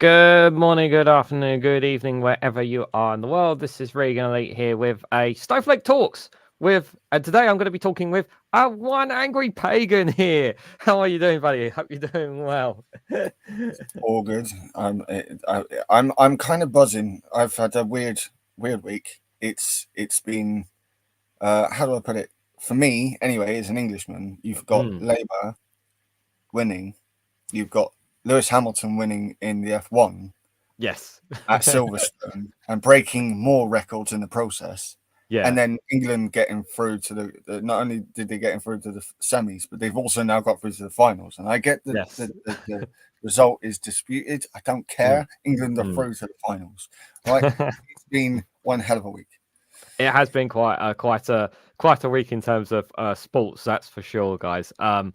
Good morning, good afternoon, good evening, wherever you are in the world. This is Reganelite here with a Snowflake Talks and today I'm going to be talking with a One Angry Pagan here. How are you doing, buddy? Hope you're doing well. All good. I'm kind of buzzing. I've had a weird week. It's been how do I put it? For me, anyway, as an Englishman, you've got Labour winning, you've got Lewis Hamilton winning in the F1 Yes. at Silverstone and breaking more records in the process. Yeah. And then England getting through to the not only did they get through to the semis, but they've also now got through to the finals. And I get the result is disputed. I don't care. England are through to the finals. Right? It's been one hell of a week. It has been quite a week in terms of sports, that's for sure, guys. And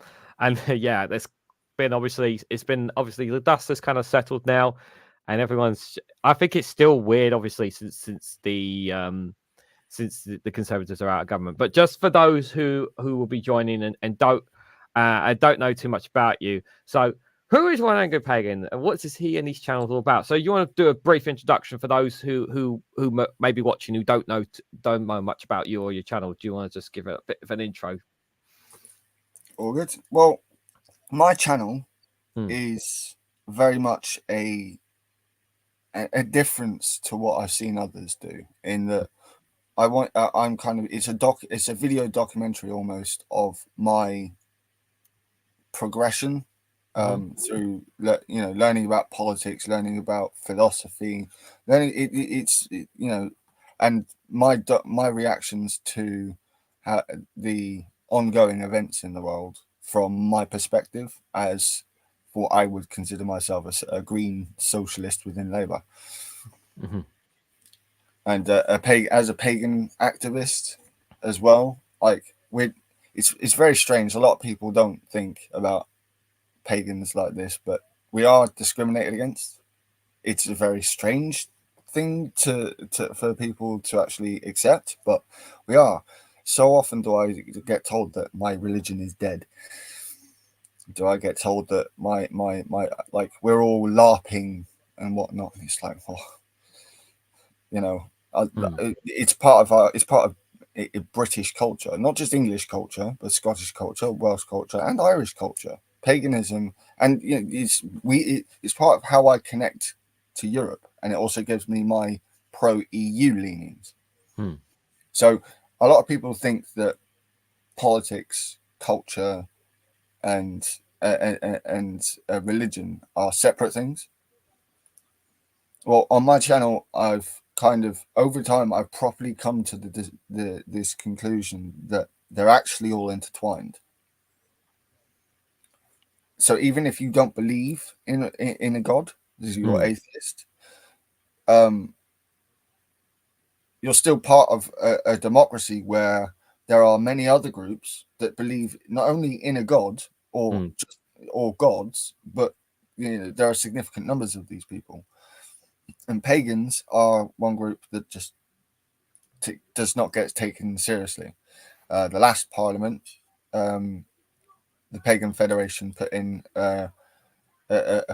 yeah, it's been obviously the dust has kind of settled now, and I think it's still weird, obviously, since the Conservatives are out of government. But just for those who will be joining and don't know too much about you, so who is One Angry Pagan? What is he and his channels all about? So you want to do a brief introduction for those who may be watching who don't know much about you or your channel? Do you want to just give it a bit of an intro? All good. Well, my channel is very much a difference to what I've seen others do in that it's a video documentary almost of my progression through learning about politics, learning about philosophy, and my reactions to the ongoing events in the world from my perspective as what I would consider myself as a green socialist within Labour. And as a pagan activist as well. Like it's very strange. A lot of people don't think about pagans like this, but we are discriminated against. It's a very strange thing for people to actually accept, but we are. So often do I get told that my religion is dead. Do I get told that my like we're all LARPing and whatnot? And it's like, it's part of British culture, not just English culture, but Scottish culture, Welsh culture, and Irish culture. Paganism, and it's part of how I connect to Europe, and it also gives me my pro-EU leanings. So a lot of people think that politics, culture, and religion are separate things. Well, on my channel, I've kind of over time I've properly come to this conclusion that they're actually all intertwined. So even if you don't believe in a god, this is your atheist, you're still part of a democracy where there are many other groups that believe not only in a god or gods, but there are significant numbers of these people. And pagans are one group that just does not get taken seriously. The last parliament, the Pagan Federation put in a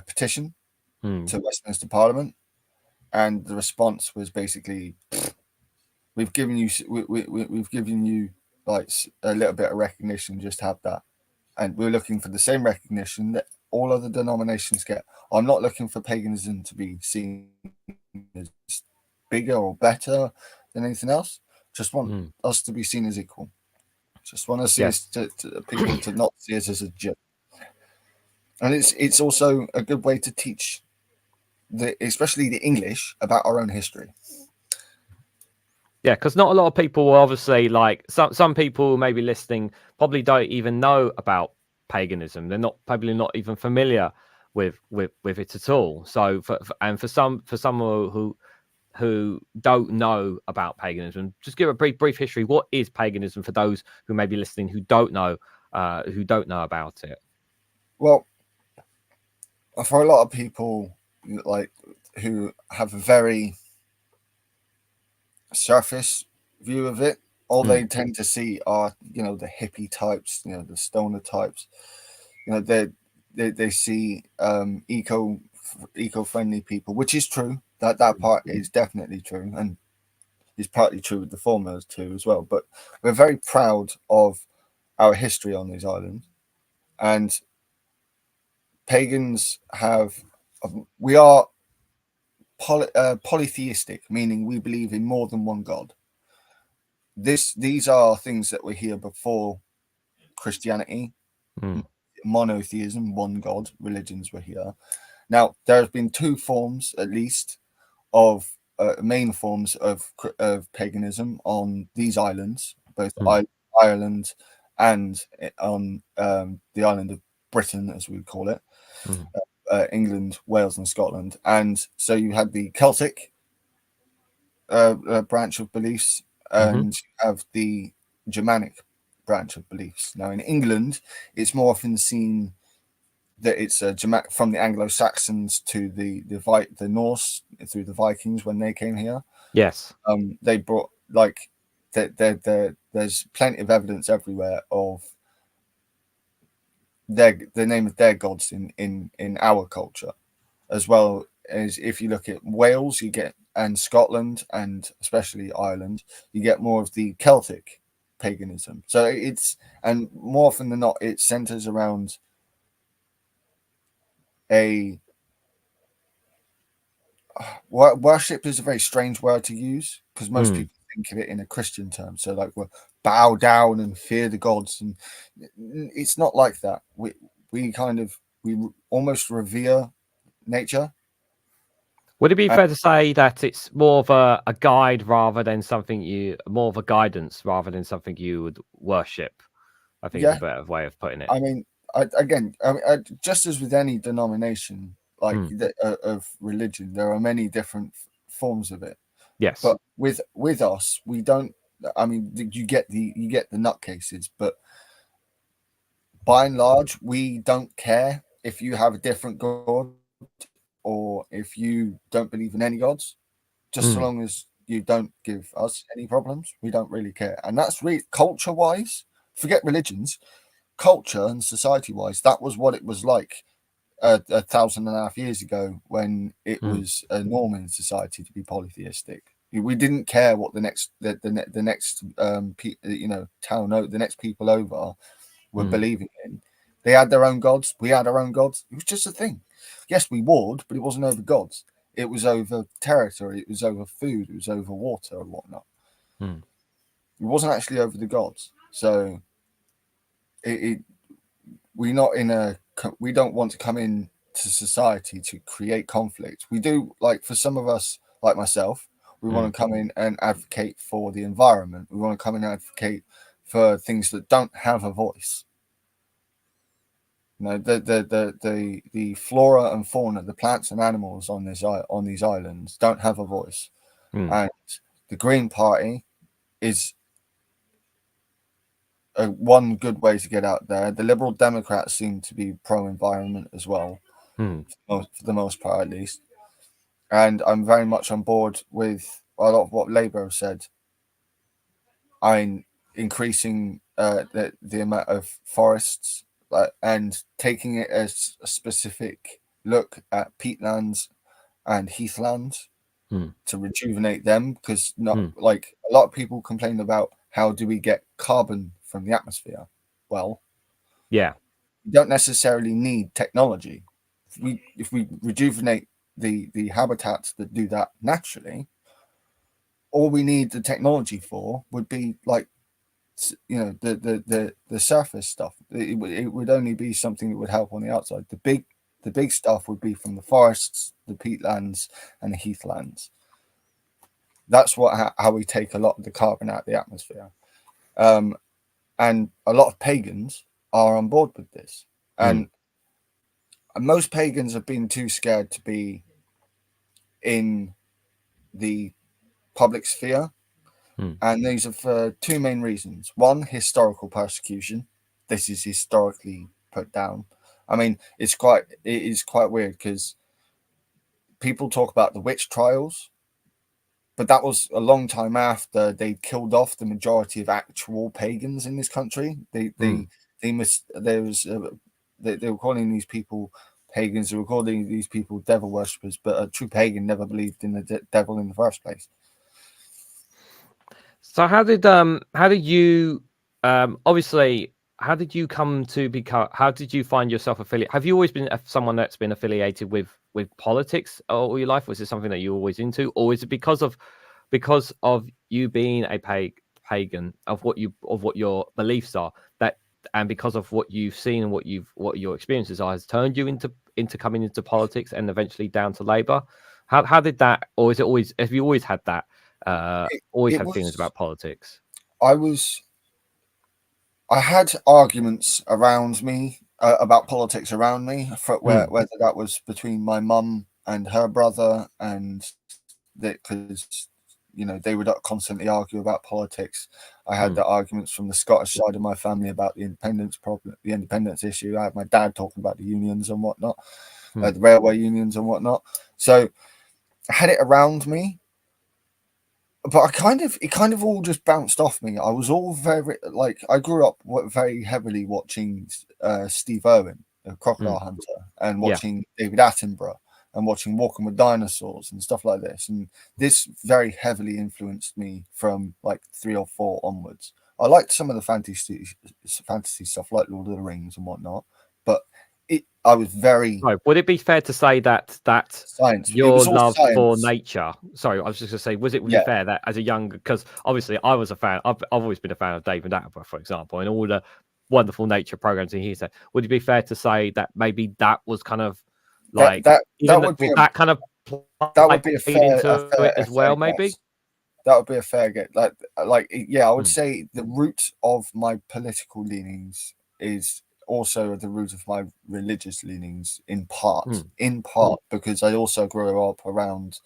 petition to Westminster Parliament, and the response was basically, "We've given you like a little bit of recognition. Just have that." And we're looking for the same recognition that all other denominations get. I'm not looking for paganism to be seen as bigger or better than anything else. Just want us to be seen as equal. Just want to see us to people to not see us as a joke. And it's also a good way to teach especially the English about our own history. Yeah, because not a lot of people will obviously, like some people maybe listening probably don't even know about paganism. They're probably not even familiar with it at all. So for some who don't know about paganism, just give a brief history. What is paganism for those who may be listening who don't know about it? Well, for a lot of people, like who have a very surface view of it, all they tend to see are the hippie types, the stoner types. They see eco-friendly people, which is true. That part is definitely true, and is partly true with the former too as well. But we're very proud of our history on these islands, and pagans we are polytheistic, meaning we believe in more than one god. These are things that were here before Christianity. Monotheism, one god religions were here. Now there have been two forms, at least, of main forms of paganism on these islands, both Ireland and on the island of Britain, as we call it, England, Wales, and Scotland. And so you had the Celtic branch of beliefs, and you have the Germanic branch of beliefs. Now, in England, it's more often seen that it's from the Anglo-Saxons to the Norse through the Vikings when they came here. Yes. They brought like there's plenty of evidence everywhere of the name of their gods in our culture, as well as if you look at Wales, and Scotland, and especially Ireland, you get more of the Celtic paganism. So and more often than not, it centers around worship is a very strange word to use, because most people think of it in a Christian term. So like, we'll bow down and fear the gods, and it's not like that. We almost revere nature. Would it be fair to say that it's more of a guide rather than more of a guidance rather than something you would worship? I think it's a better way of putting it. I mean, just as with any denomination, like of religion, there are many different forms of it. Yes. But with us, we don't. I mean, you get the nutcases, but by and large, we don't care if you have a different god or if you don't believe in any gods. Just so long as you don't give us any problems, we don't really care. And that's really culture-wise. Forget religions. Culture and society-wise, that was what it was like 1,500 years ago, when it was a norm in society to be polytheistic. We didn't care what the next town, the next people over were believing in. They had their own gods. We had our own gods. It was just a thing. Yes, we warred, but it wasn't over gods. It was over territory. It was over food. It was over water and whatnot. It wasn't actually over the gods. So we don't want to come in to society to create conflict. We do, like, for some of us, like myself, we want to come in and advocate for the environment. We want to come in and advocate for things that don't have a voice. You know, the flora and fauna, the plants and animals on these islands don't have a voice. And the Green Party is one good way to get out there. The Liberal Democrats seem to be pro-environment as well, for the most part, at least. And I'm very much on board with a lot of what Labour have said. I'm increasing the amount of forests, and taking it as a specific look at peatlands and heathlands to rejuvenate them, because like a lot of people complain about how do we get carbon from the atmosphere. Well, yeah, you don't necessarily need technology. If we rejuvenate the habitats that do that naturally, all we need the technology for would be, like, the surface stuff. It would only be something that would help on the outside. The big stuff would be from the forests, the peatlands, and the heathlands. That's how we take a lot of the carbon out of the atmosphere. And a lot of pagans are on board with this. And most pagans have been too scared to be in the public sphere. And these are for two main reasons. One, historical persecution. This is historically put down. I mean, it is quite weird, because people talk about the witch trials, but that was a long time after they killed off the majority of actual pagans in this country. They were calling these people pagans who were calling these people devil worshippers, but a true pagan never believed in the devil in the first place. So how did you obviously how did you come to become, how did you find yourself affiliated? Have you always been someone that's been affiliated with politics all your life? Was it something that you were always into, or is it because of you being a pagan, of what your beliefs are, that, and because of what you've seen and what your experiences are, has turned you into coming into politics and eventually down to Labour? How did that, or is it always, have you always had that, always had feelings about politics? I had arguments around me about politics around me, whether that was between my mum and her brother, and because they would constantly argue about politics. I had the arguments from the Scottish side of my family about the independence problem, the independence issue. I had my dad talking about the unions and whatnot, the railway unions and whatnot. So I had it around me, but it kind of all just bounced off me. I was all very, like, I grew up very heavily watching Steve Irwin, the Crocodile Hunter, and watching David Attenborough, and watching Walking with Dinosaurs and stuff like this. And this very heavily influenced me from like 3 or 4 onwards. I liked some of the fantasy stuff like Lord of the Rings and whatnot, but I was very... Would it be fair to say that science, your love science for nature? Sorry, I was just going to say, would it be fair that as a young, because obviously I was a fan, I've always been a fan of David Attenborough, for example, and all the wonderful nature programs he said. Would it be fair to say that maybe that was kind of like that would be a fair as well? Guess. Maybe that would be a fair get. I would say the root of my political leanings is also the root of my religious leanings in part, because I also grew up around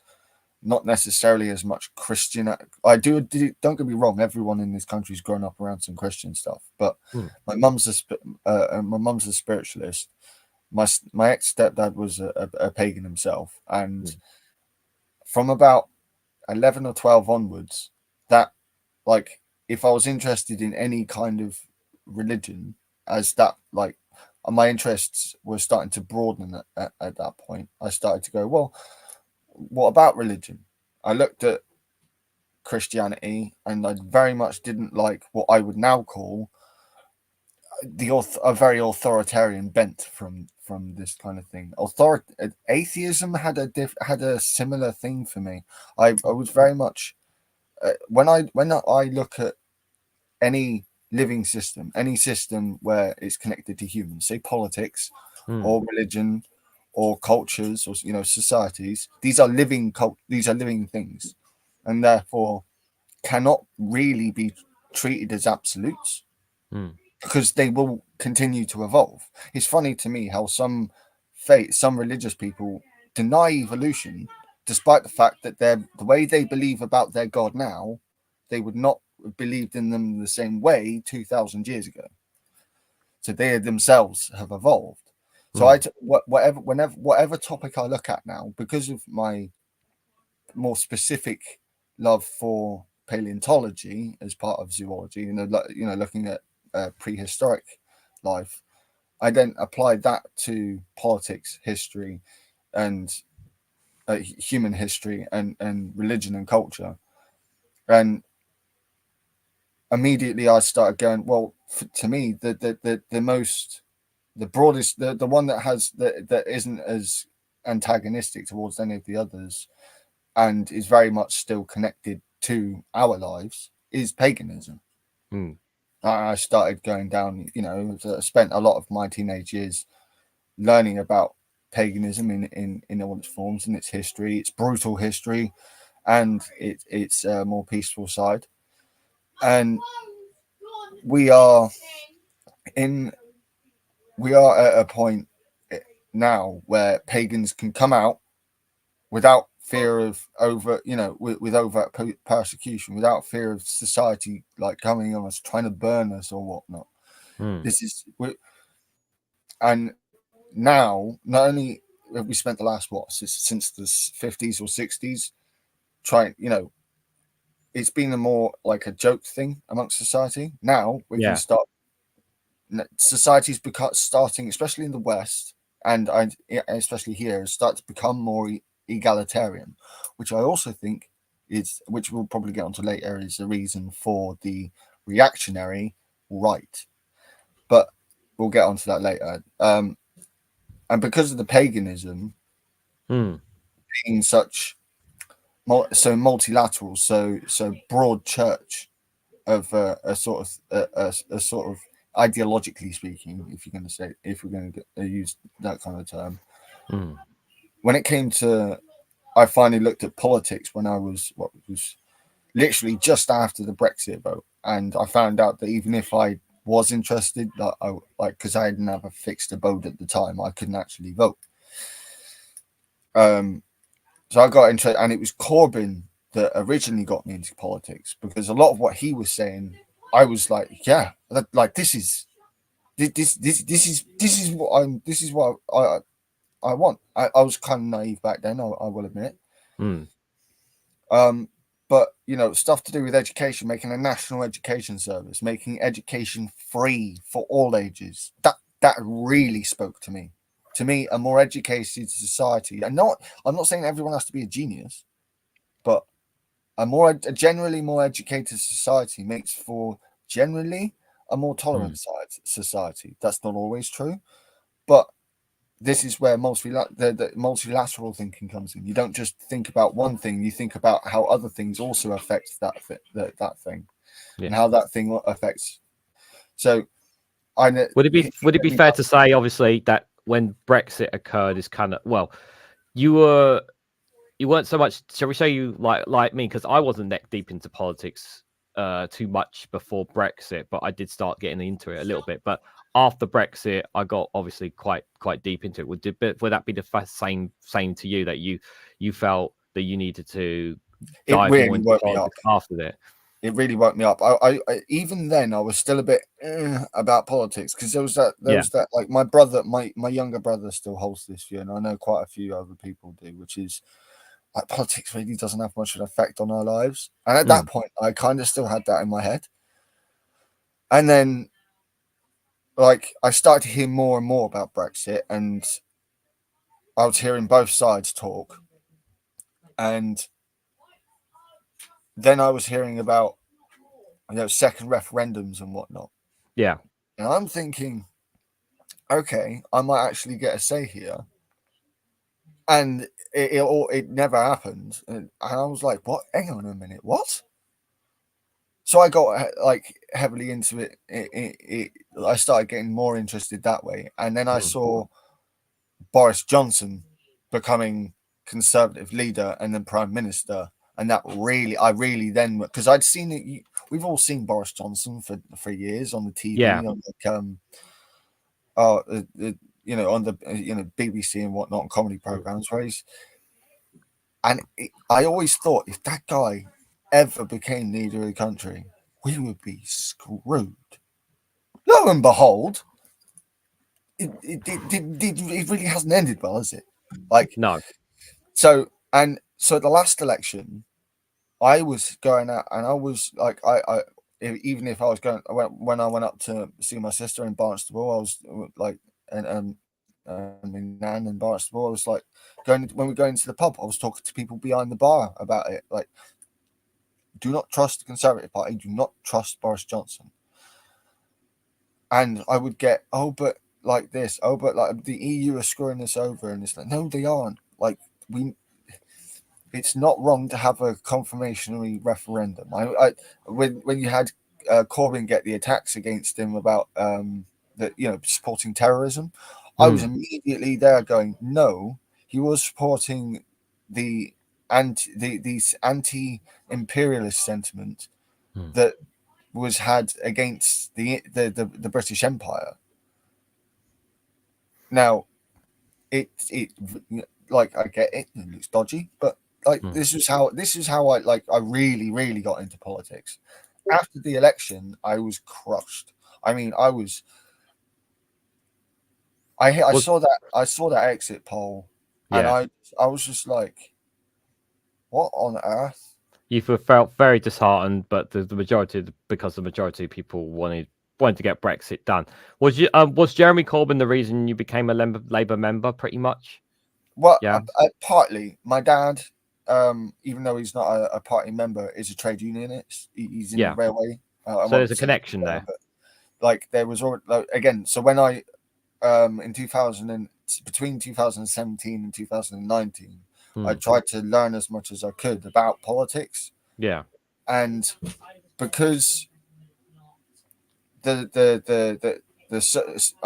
not necessarily as much Christian. Don't get me wrong, everyone in this country's grown up around some Christian stuff, but my mum's a spiritualist. My ex stepdad was a pagan himself, and from about 11 or 12 onwards, that, like, if I was interested in any kind of religion, as that, like, my interests were starting to broaden at that point, I started to go, well, what about religion? I looked at Christianity, and I very much didn't like what I would now call a very authoritarian bent from this kind of thing. Atheism had a similar thing for me. I was very much when I look at any living system, any system where it's connected to humans, say politics or religion or cultures or societies, these are living things, and therefore cannot really be treated as absolutes, because they will continue to evolve. It's funny to me how some religious people deny evolution, despite the fact that the way they believe about their God now, they would not have believed in them the same way 2,000 years ago. So they themselves have evolved. So whatever topic I look at now, because of my more specific love for paleontology as part of zoology, looking at prehistoric life, I then applied that to politics, history, and human history, and religion and culture. And immediately I started going, well, to me, the broadest, the one that isn't as antagonistic towards any of the others, and is very much still connected to our lives, is paganism. I started going down, I spent a lot of my teenage years learning about paganism in all its forms, in its history, its brutal history, and its more peaceful side. And we are at a point now where pagans can come out without fear of with overt persecution, without fear of society like coming on us, trying to burn us or whatnot. And now, not only have we spent the last since the 50s or 60s trying, it's been a more like a joke thing amongst society. Now we can start. Society's starting, especially in the West, and especially here, start to become more egalitarian, which I also think is, which we'll probably get onto later, is the reason for the reactionary right. But we'll get onto that later. And because of the paganism being such so multilateral, so broad church of a sort of ideologically speaking, if you're going to say, if we're going to use that kind of term, when it came to, I finally looked at politics when I was literally just after the Brexit vote, and I found out that even if I was interested, that I because I didn't have a fixed abode at the time, I couldn't actually vote. So I got into it, and it was Corbyn that originally got me into politics, because a lot of what he was saying, I was like, yeah, like this is what I want. I was kind of naive back then, I will admit. But stuff to do with education, making a national education service, making education free for all ages, that really spoke to me. To me, a more educated society, and I'm not saying everyone has to be a genius, but a generally more educated society makes for generally a more tolerant society. That's not always true, but this is where the multilateral thinking comes in. You don't just think about one thing; you think about how other things also affect that thing, and how that thing affects. So, would it be fair to say, obviously, that when Brexit occurred, is kind of, well, you weren't so much, shall we say, you like me, because I wasn't neck deep into politics too much before Brexit, but I did start getting into it a little bit. But after Brexit, I got obviously quite deep into it. Would that be the same to you, that you felt that you needed to dive more into politics after that? It really woke me up. I even then I was still a bit about politics, because there was that like my brother, my younger brother still holds this view, and I know quite a few other people do, which is like politics really doesn't have much of an effect on our lives. And at that point, I kind of still had that in my head. And then, like, I started to hear more and more about Brexit, and I was hearing both sides talk. And then I was hearing about, second referendums and whatnot. Yeah. And I'm thinking, okay, I might actually get a say here. And it never happened. And I was like, what? Hang on a minute, what? So I got like heavily into it. I started getting more interested that way, and then I saw Boris Johnson becoming Conservative leader and then Prime Minister, and that I really then, because I'd seen it. We've all seen Boris Johnson for years on the TV, on on the BBC and whatnot, comedy programs, where I always thought, if that guy ever became leader of the country, we would be screwed. Lo and behold, it really hasn't ended well, has it? Like, no. So at the last election, I was going out, and I was like, even if I was going, when I went up to see my sister in Barnstable, I was like, and Nan in Barnstable, I was like, when we go into the pub, I was talking to people behind the bar about it, like, do not trust the Conservative Party, do not trust Boris Johnson. And I would get, but like this, but like the EU are screwing us over, and it's like, no, they aren't. Like, it's not wrong to have a confirmatory referendum. When you had Corbyn get the attacks against him about supporting terrorism, I was immediately there going, no, he was supporting the anti-imperialist sentiment that was had against the British Empire. Now, it like, I get it looks dodgy, but like this is how I really got into politics. After the election, I was crushed. I mean, I saw that exit poll, and I was just like, what on earth? You felt very disheartened, but the majority, because the majority of people wanted wanted to get Brexit done. Was Jeremy Corbyn the reason you became a Labour member, pretty much? Well, Yeah. Partly. My dad, even though he's not a party member, is a trade unionist. He's in the railway. So there's a connection there. But like there was again. So when I in 2000 between 2017 and 2019, I tried to learn as much as I could about politics. Yeah. And because I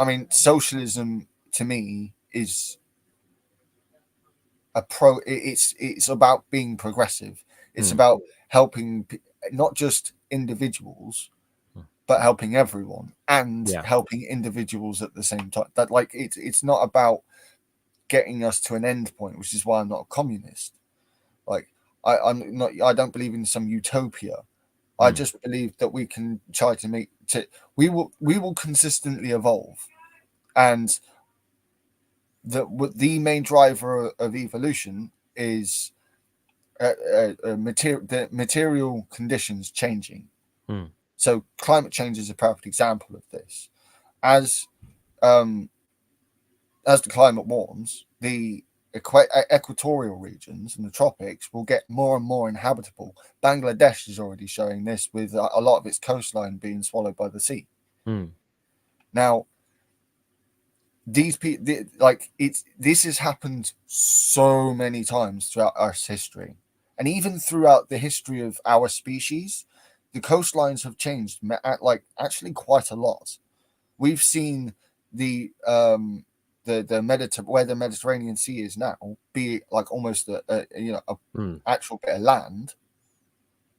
mean, socialism to me is it's about being progressive. It's about helping not just individuals, but helping everyone and helping individuals at the same time. That like it's not about getting us to an end point, which is why I'm not a communist. Like I'm not. I don't believe in some utopia. I just believe that we can try to we will consistently evolve, and the main driver of evolution is the material conditions changing. So climate change is a perfect example of this. As the climate warms, the equatorial regions and the tropics will get more and more inhabitable. Bangladesh is already showing this with a lot of its coastline being swallowed by the sea. Now, these people, this has happened so many times throughout Earth's history, and even throughout the history of our species, the coastlines have changed actually quite a lot. We've seen the where the Mediterranean Sea is now be like almost a actual bit of land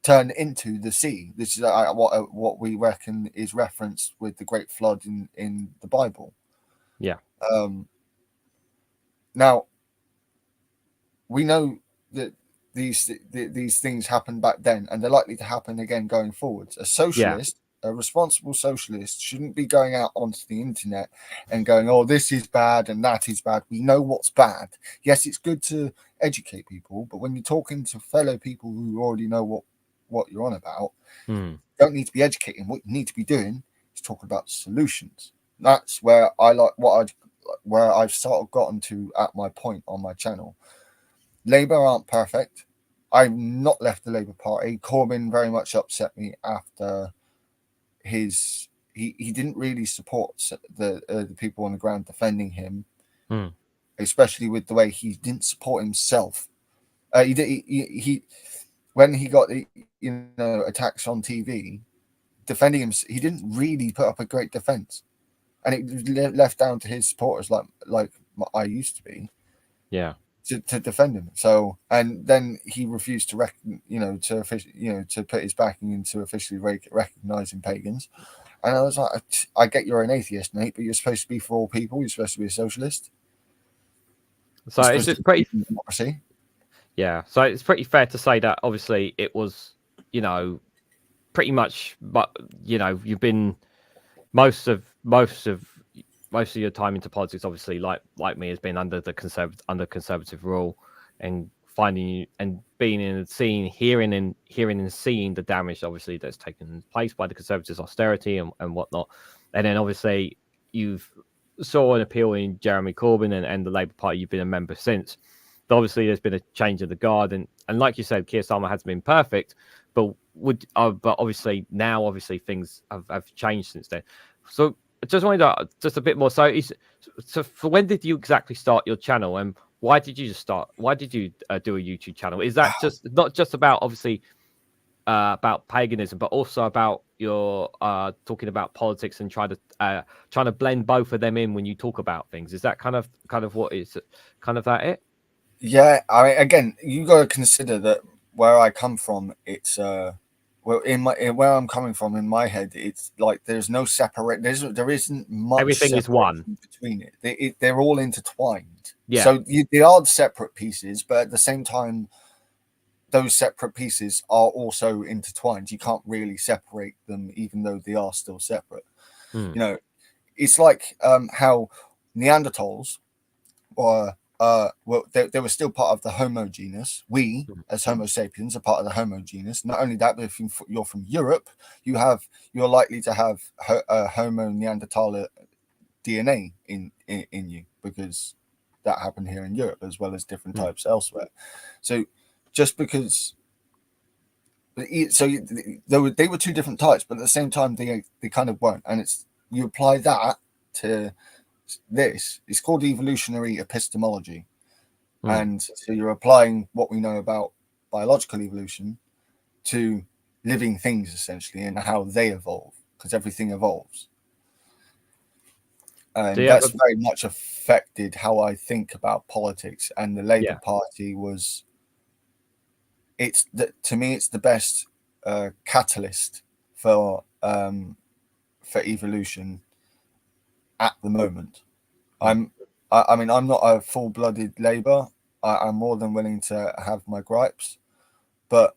turn into the sea. This is what we reckon is referenced with the Great Flood in the Bible. Yeah. Now we know that these things happened back then, and they're likely to happen again going forwards. A socialist, a responsible socialist, shouldn't be going out onto the internet and going, "Oh, this is bad and that is bad." We know what's bad. Yes, it's good to educate people, but when you're talking to fellow people who already know what you're on about, you don't need to be educating. What you need to be doing is talking about solutions. That's where where I've sort of gotten to at my point on my channel. Labour aren't perfect. I've not left the Labour Party. Corbyn very much upset me after he didn't really support the people on the ground defending him, especially with the way he didn't support himself. He when he got attacks on TV defending him, he didn't really put up a great defense, and it left down to his supporters like I used to be. Yeah. To defend him. So, and then he refused to to put his backing into officially recognizing pagans. And I was like, I get you're an atheist, mate, but you're supposed to be for all people. You're supposed to be a socialist. So it's just pretty democracy. Yeah. So it's pretty fair to say that obviously it was, pretty much, but you've been most of your time into politics, obviously, like me, has been under conservative rule, and finding and being in the scene, hearing and seeing the damage, obviously, that's taken place by the Conservatives' austerity and whatnot. And then obviously you've saw an appeal in Jeremy Corbyn and the Labour Party. You've been a member since. But obviously there's been a change of the guard, and like you said, Keir Starmer has been perfect, but obviously now things have changed since then. So I just wanted to just a bit more. So for when did you exactly start your channel, and why did you do a YouTube channel? Is that just not just about obviously about paganism, but also about your talking about politics and trying to blend both of them in when you talk about things? Is that kind of what is kind of that it? Yeah, I mean, again, you got to consider that where I come from, it's well, where I'm coming from in my head, it's like there's no separate. There isn't much. Everything is one between it. They're all intertwined. Yeah. So they are separate pieces, but at the same time, those separate pieces are also intertwined. You can't really separate them, even though they are still separate. It's like how Neanderthals were well, they were still part of the Homo genus. We, as Homo sapiens, are part of the Homo genus. Not only that, but if you're from Europe, you're likely to have Homo Neanderthaler DNA in you, because that happened here in Europe as well as different types elsewhere. So just because, so they were two different types, but at the same time they kind of weren't. And it's, you apply that to this, it's called evolutionary epistemology. And so you're applying what we know about biological evolution to living things, essentially, and how they evolve, because everything evolves. And that's very much affected how I think about politics. And the Labour Party was, to me, it's the best catalyst for evolution at the moment. I mean, I'm not a full-blooded Labour. I'm more than willing to have my gripes, but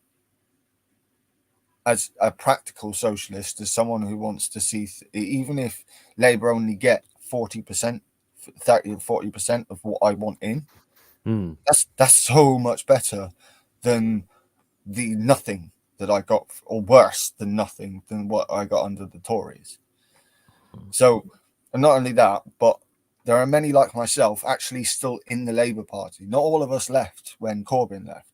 as a practical socialist, as someone who wants to see, even if Labour only get 40%, 30 or 40% of what I want in, that's so much better than the nothing that I got, or worse than nothing than what I got under the Tories. So, and not only that, but there are many like myself actually still in the Labour Party. Not all of us left when Corbyn left.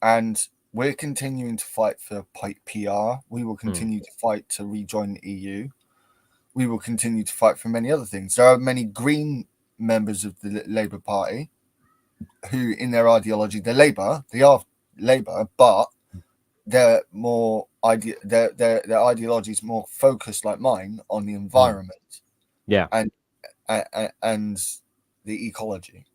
And we're continuing to fight for PR. We will continue to fight to rejoin the EU. We will continue to fight for many other things. There are many Green members of the Labour Party who, in their ideology, they are Labour, but they're more their ideology is more focused, like mine, on the environment, and the ecology.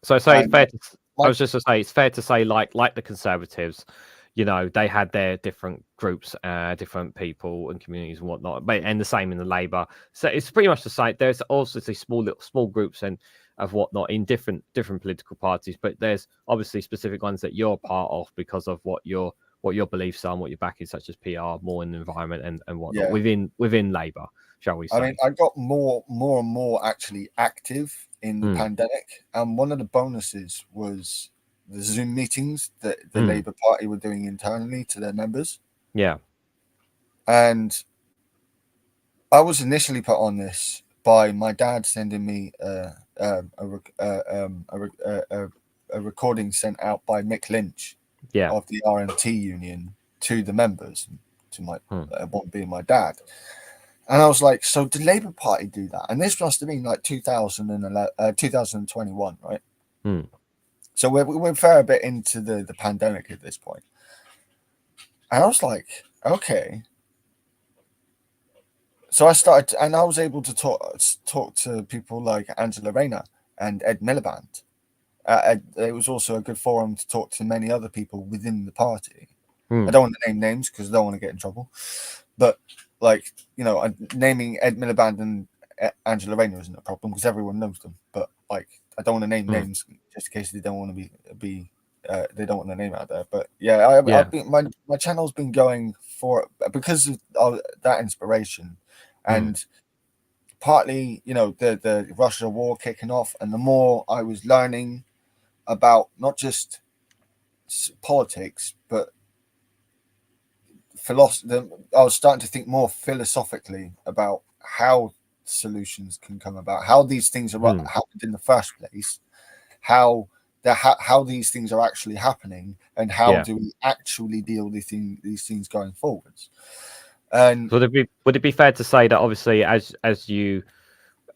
So say fair to, I was just to say, it's fair to say, like the Conservatives, you know, they had their different groups, different people and communities and whatnot, but and the same in the Labour. So it's pretty much the same. There's also these small groups and of whatnot in different political parties, but there's obviously specific ones that you're part of because of what your beliefs are and what you're backing, such as PR, more in the environment and whatnot within Labour, shall we say? I mean, I got more and more actually active in the pandemic, and one of the bonuses was the Zoom meetings that the Labour Party were doing internally to their members. Yeah, and I was initially put on this by my dad sending me a recording sent out by Mick Lynch of the RMT union to the members, to my one being my dad. And I was like, so did Labour Party do that? And this must have been like 2021, right? So we're a fair bit into the pandemic at this point. And I was like, okay. So I started, and I was able to talk to people like Angela Rayner and Ed Miliband. It was also a good forum to talk to many other people within the party. I don't want to name names because I don't want to get in trouble. But, like, you know, naming Ed Miliband and Angela Rayner isn't a problem because everyone knows them. But, like, I don't want to name names just in case they don't want to be they don't want their name out there. But yeah, I've been, my channel's been going because of that inspiration, and partly, you know, the Russia war kicking off, and the more I was learning about not just politics but philosophy, I was starting to think more philosophically about how solutions can come about, how these things are happened in the first place, how these things are actually happening, and how do we actually deal with these things going forwards. And would it be fair to say that obviously as your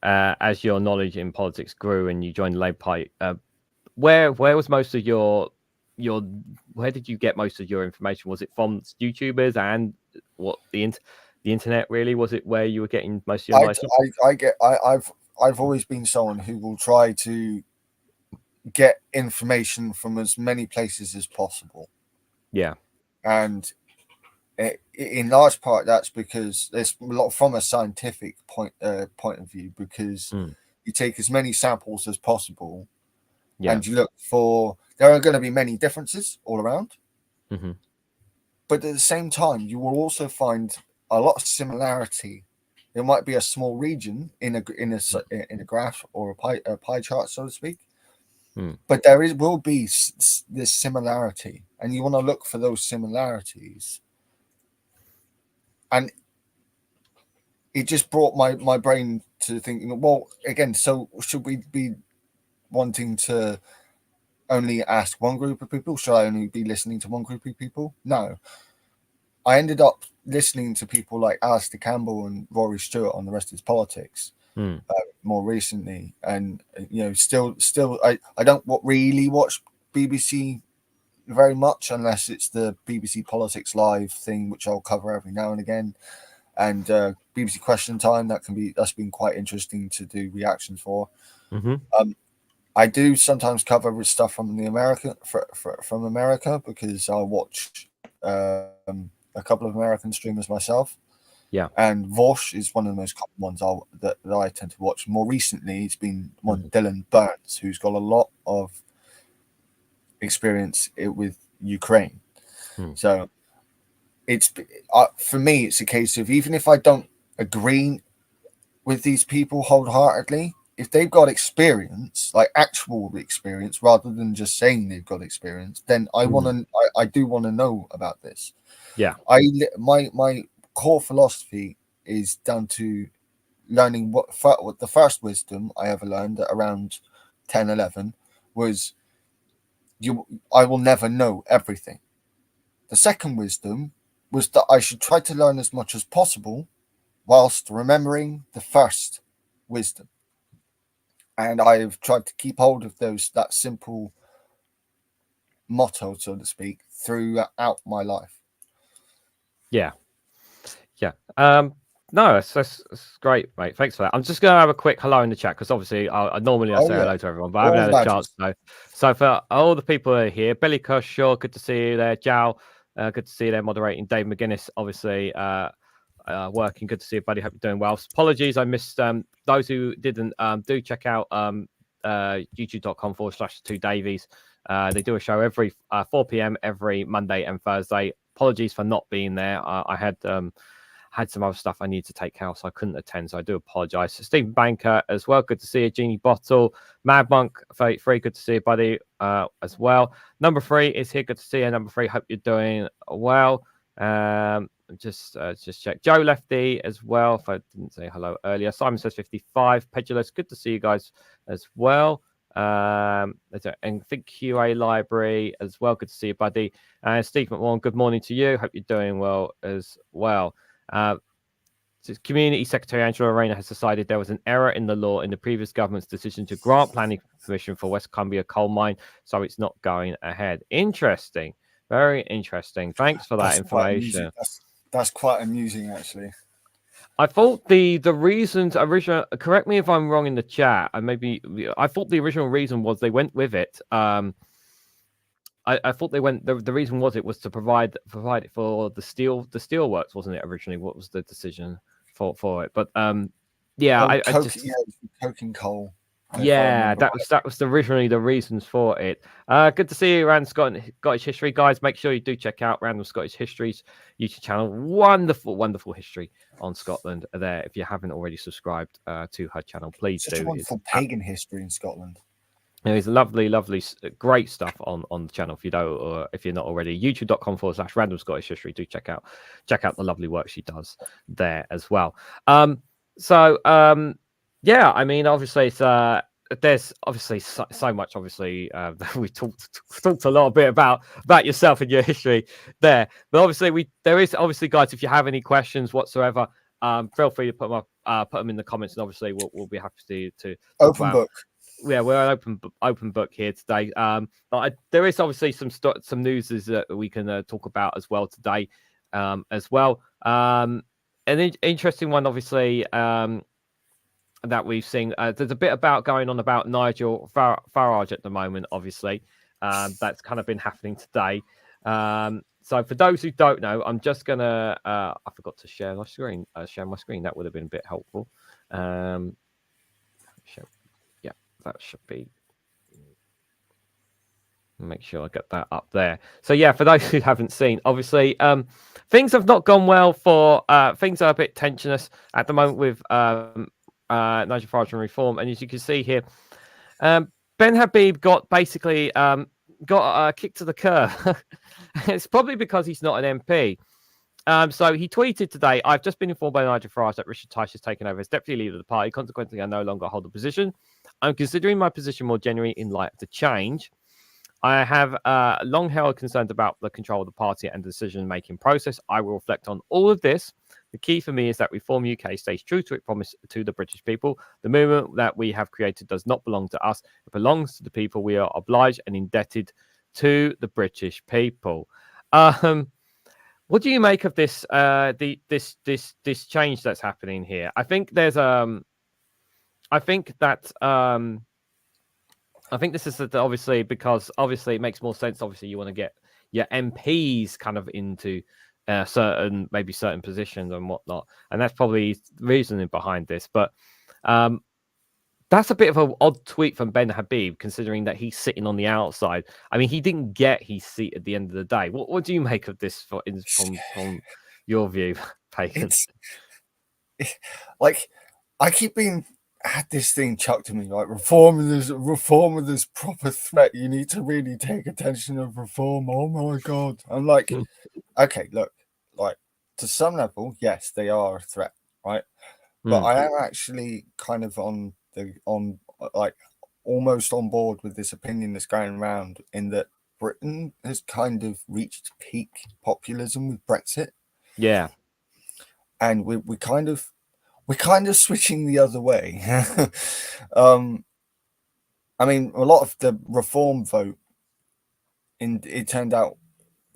knowledge in politics grew and you joined the Labour Party, where was most of your where did you get most of your information? Was it from YouTubers and what the internet, really? Was it where you were getting most of your knowledge? I've always been someone who will try to get information from as many places as possible. Yeah. And in large part, that's because there's a lot from a scientific point of view, because you take as many samples as possible, and you look for, there are going to be many differences all around, but at the same time, you will also find a lot of similarity It might be a small region in a graph or a pie chart, so to speak. But there will be this similarity, and you want to look for those similarities. And it just brought my brain to thinking, well, again, so should we be wanting to only ask one group of people? Should I only be listening to one group of people? No. I ended up listening to people like Alistair Campbell and Rory Stewart on The Rest Is Politics more recently, and still I don't really watch BBC very much unless it's the BBC Politics Live thing, which I'll cover every now and again, and BBC Question Time. That's been quite interesting to do reactions for. I do sometimes cover stuff from from America because I watch a couple of American streamers myself. Yeah, and Vosh is one of the most common ones that I tend to watch. More recently, it's been one Dylan Burns, who's got a lot of experience with Ukraine. So it's for me, it's a case of, even if I don't agree with these people wholeheartedly, if they've got experience, like actual experience, rather than just saying they've got experience, then I do want to know about this. Yeah, my core philosophy is down to learning what the first wisdom I ever learned at around 10, 11 was I will never know everything. The second wisdom was that I should try to learn as much as possible whilst remembering the first wisdom. And I've tried to keep hold of that simple motto, so to speak, throughout my life. Yeah. No, that's great, mate. Thanks for that. I'm just going to have a quick hello in the chat, because obviously I normally say hello to everyone, but I haven't had a chance. So for all the people who are here, Billy Kershaw, good to see you there. Jow, good to see you there moderating. Dave McGuinness, obviously working. Good to see you, buddy. Hope you're doing well. Apologies, I missed those who didn't. Do check out youtube.com/2davies. They do a show every 4 p.m. every Monday and Thursday. Apologies for not being there. I had some other stuff I need to take care of, so I couldn't attend. So I do apologize. Stephen Banker as well. Good to see you. Genie Bottle. Mad Monk 33. Good to see you, buddy, as well. Number 3 is here. Good to see you. Number 3. Hope you're doing well. Just check. Joe Lefty as well, if I didn't say hello earlier. Simon says 55. Pedulous. Good to see you guys as well. And Think QA Library as well. Good to see you, buddy. And Steve McMahon, good morning to you. Hope you're doing well as well. Community Secretary Angela Rayner has decided there was an error in the law in the previous government's decision to grant planning permission for West Cumbria coal mine, so it's not going ahead. Interesting. Very interesting. Thanks for that information. That's quite amusing, actually. I thought the reasons original. Correct me if I'm wrong in the chat. I thought the original reason was they went with it. I thought they went. The reason was it was to provide it for the steel works, wasn't it originally? What was the decision for it? But coking coal. Yeah, that was originally the reasons for it. Good to see you around Scottish History, guys. Make sure you do check out Random Scottish History's YouTube channel. Wonderful history on Scotland there. If you haven't already subscribed to her channel, please do. Wonderful pagan history in Scotland. There's lovely, great stuff on the channel. If you don't, or if you're not already, youtube.com/Random Scottish History. Do check out the lovely work she does there as well. Yeah, I mean, obviously, there's obviously so much. Obviously, we talked a lot bit about yourself and your history there. But obviously, there is obviously, guys. If you have any questions whatsoever, feel free to put them in the comments, and obviously, we'll be happy to open book. Yeah, we're an open book here today. But there is obviously some news that we can talk about as well today, as well. An interesting one, obviously. That we've seen. There's a bit going on about Nigel Farage at the moment, obviously. That's kind of been happening today. So for those who don't know, I'm just going to... I forgot to share my screen. That would have been a bit helpful. Yeah, that should be... Make sure I get that up there. So yeah, for those who haven't seen, obviously, things have not gone well for things are a bit tensionous at the moment with Nigel Farage and reform, and as you can see here, Ben Habib got basically got kicked to the curb. It's probably because he's not an MP. So he tweeted today, I've just been informed by Nigel Farage that Richard Tice has taken over as deputy leader of the party. Consequently, I no longer hold the position. I'm considering my position more genuinely in light of the change. I have long held concerns about the control of the party and the decision-making process. I will reflect on all of this. The key for me is that Reform UK stays true to its promise to the British people. The movement that we have created does not belong to us. It belongs to the people. We are obliged and indebted to the British people. What do you make of this? This change that's happening here? I think there's I think that I think this is obviously because obviously it makes more sense. Obviously, you want to get your MPs kind of into certain positions and whatnot, and that's probably the reasoning behind this. But that's a bit of an odd tweet from Ben Habib, considering that he's sitting on the outside. I mean, he didn't get his seat at the end of the day. What do you make of this from your view, Pagan? It's like I keep being had this thing chucked to me like reform of this proper threat. You need to really take attention of reform. Oh my god. I'm like, okay, look, like to some level, yes, they are a threat, right? But I am actually kind of on like almost on board with this opinion that's going around in that Britain has kind of reached peak populism with Brexit. Yeah. And we're kind of switching the other way. I mean, a lot of the reform vote it turned out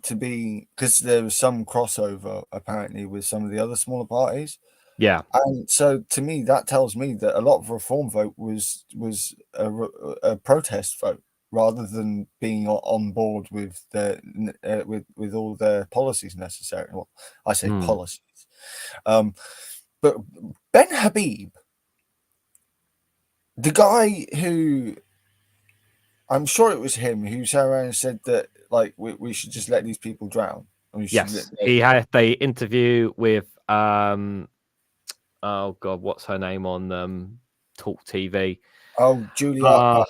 to be because there was some crossover apparently with some of the other smaller parties. Yeah. And so to me, that tells me that a lot of reform vote was a protest vote rather than being on board with the with all their policies necessary. Well, I say policies. But Ben Habib, the guy who, I'm sure it was him who sat around and said that like we should just let these people drown. Yes, he had the interview with oh god, what's her name on Talk TV? Oh, Julia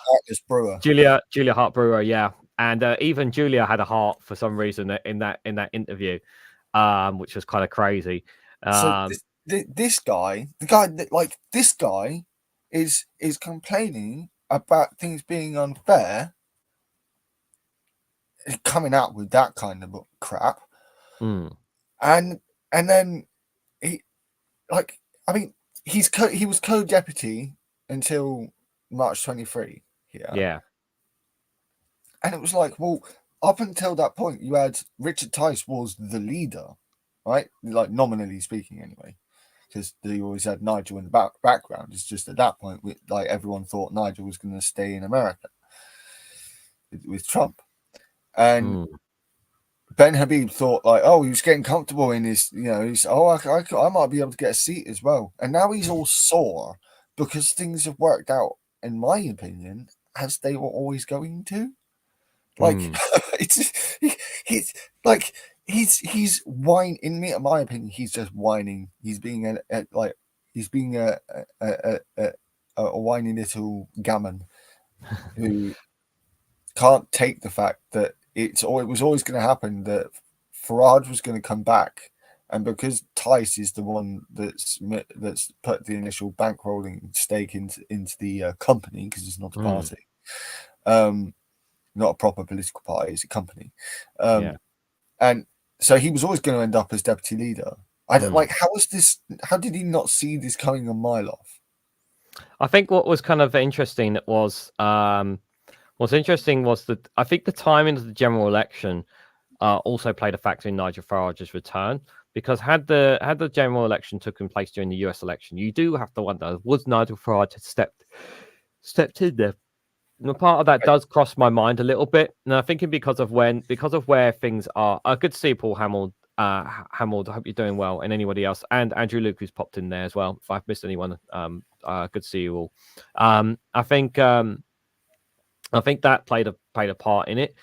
Brewer. Julia Hart Brewer, yeah. And even Julia had a heart for some reason in that interview, which was kind of crazy. So this guy, this guy is complaining about things being unfair, coming out with that kind of crap, and then he, like, I mean, he was co-deputy until March 23 here, yeah, and it was like, well, up until that point, you had Richard Tice was the leader, right? Like nominally speaking, anyway. Because they always had Nigel in the background. It's just at that point, like everyone thought Nigel was going to stay in America with Trump, and Ben Habib thought like, oh, he was getting comfortable in his, he's I might be able to get a seat as well, and now he's all sore because things have worked out, in my opinion, as they were always going to. Like it's like. He's whining. In my opinion, he's just whining. He's being a whiny little gammon who can't take the fact that it was always going to happen, that Farage was going to come back, and because Tice is the one that's put the initial bankrolling stake into the company, because it's not a party, not a proper political party, it's a company, and so he was always going to end up as deputy leader. I don't like, how did he not see this coming a mile off? I think what was kind of interesting was that I think the timing of the general election also played a factor in Nigel Farage's return, because had the general election taken place during the US election, you do have to wonder, was Nigel Farage stepped in there? And part of that does cross my mind a little bit. And I'm thinking because of where things are. Good to see Paul Hamill. Hamill, I hope you're doing well, and anybody else, and Andrew Luke, who's popped in there as well. If I've missed anyone, good to see you all. I think I think that played a part in it.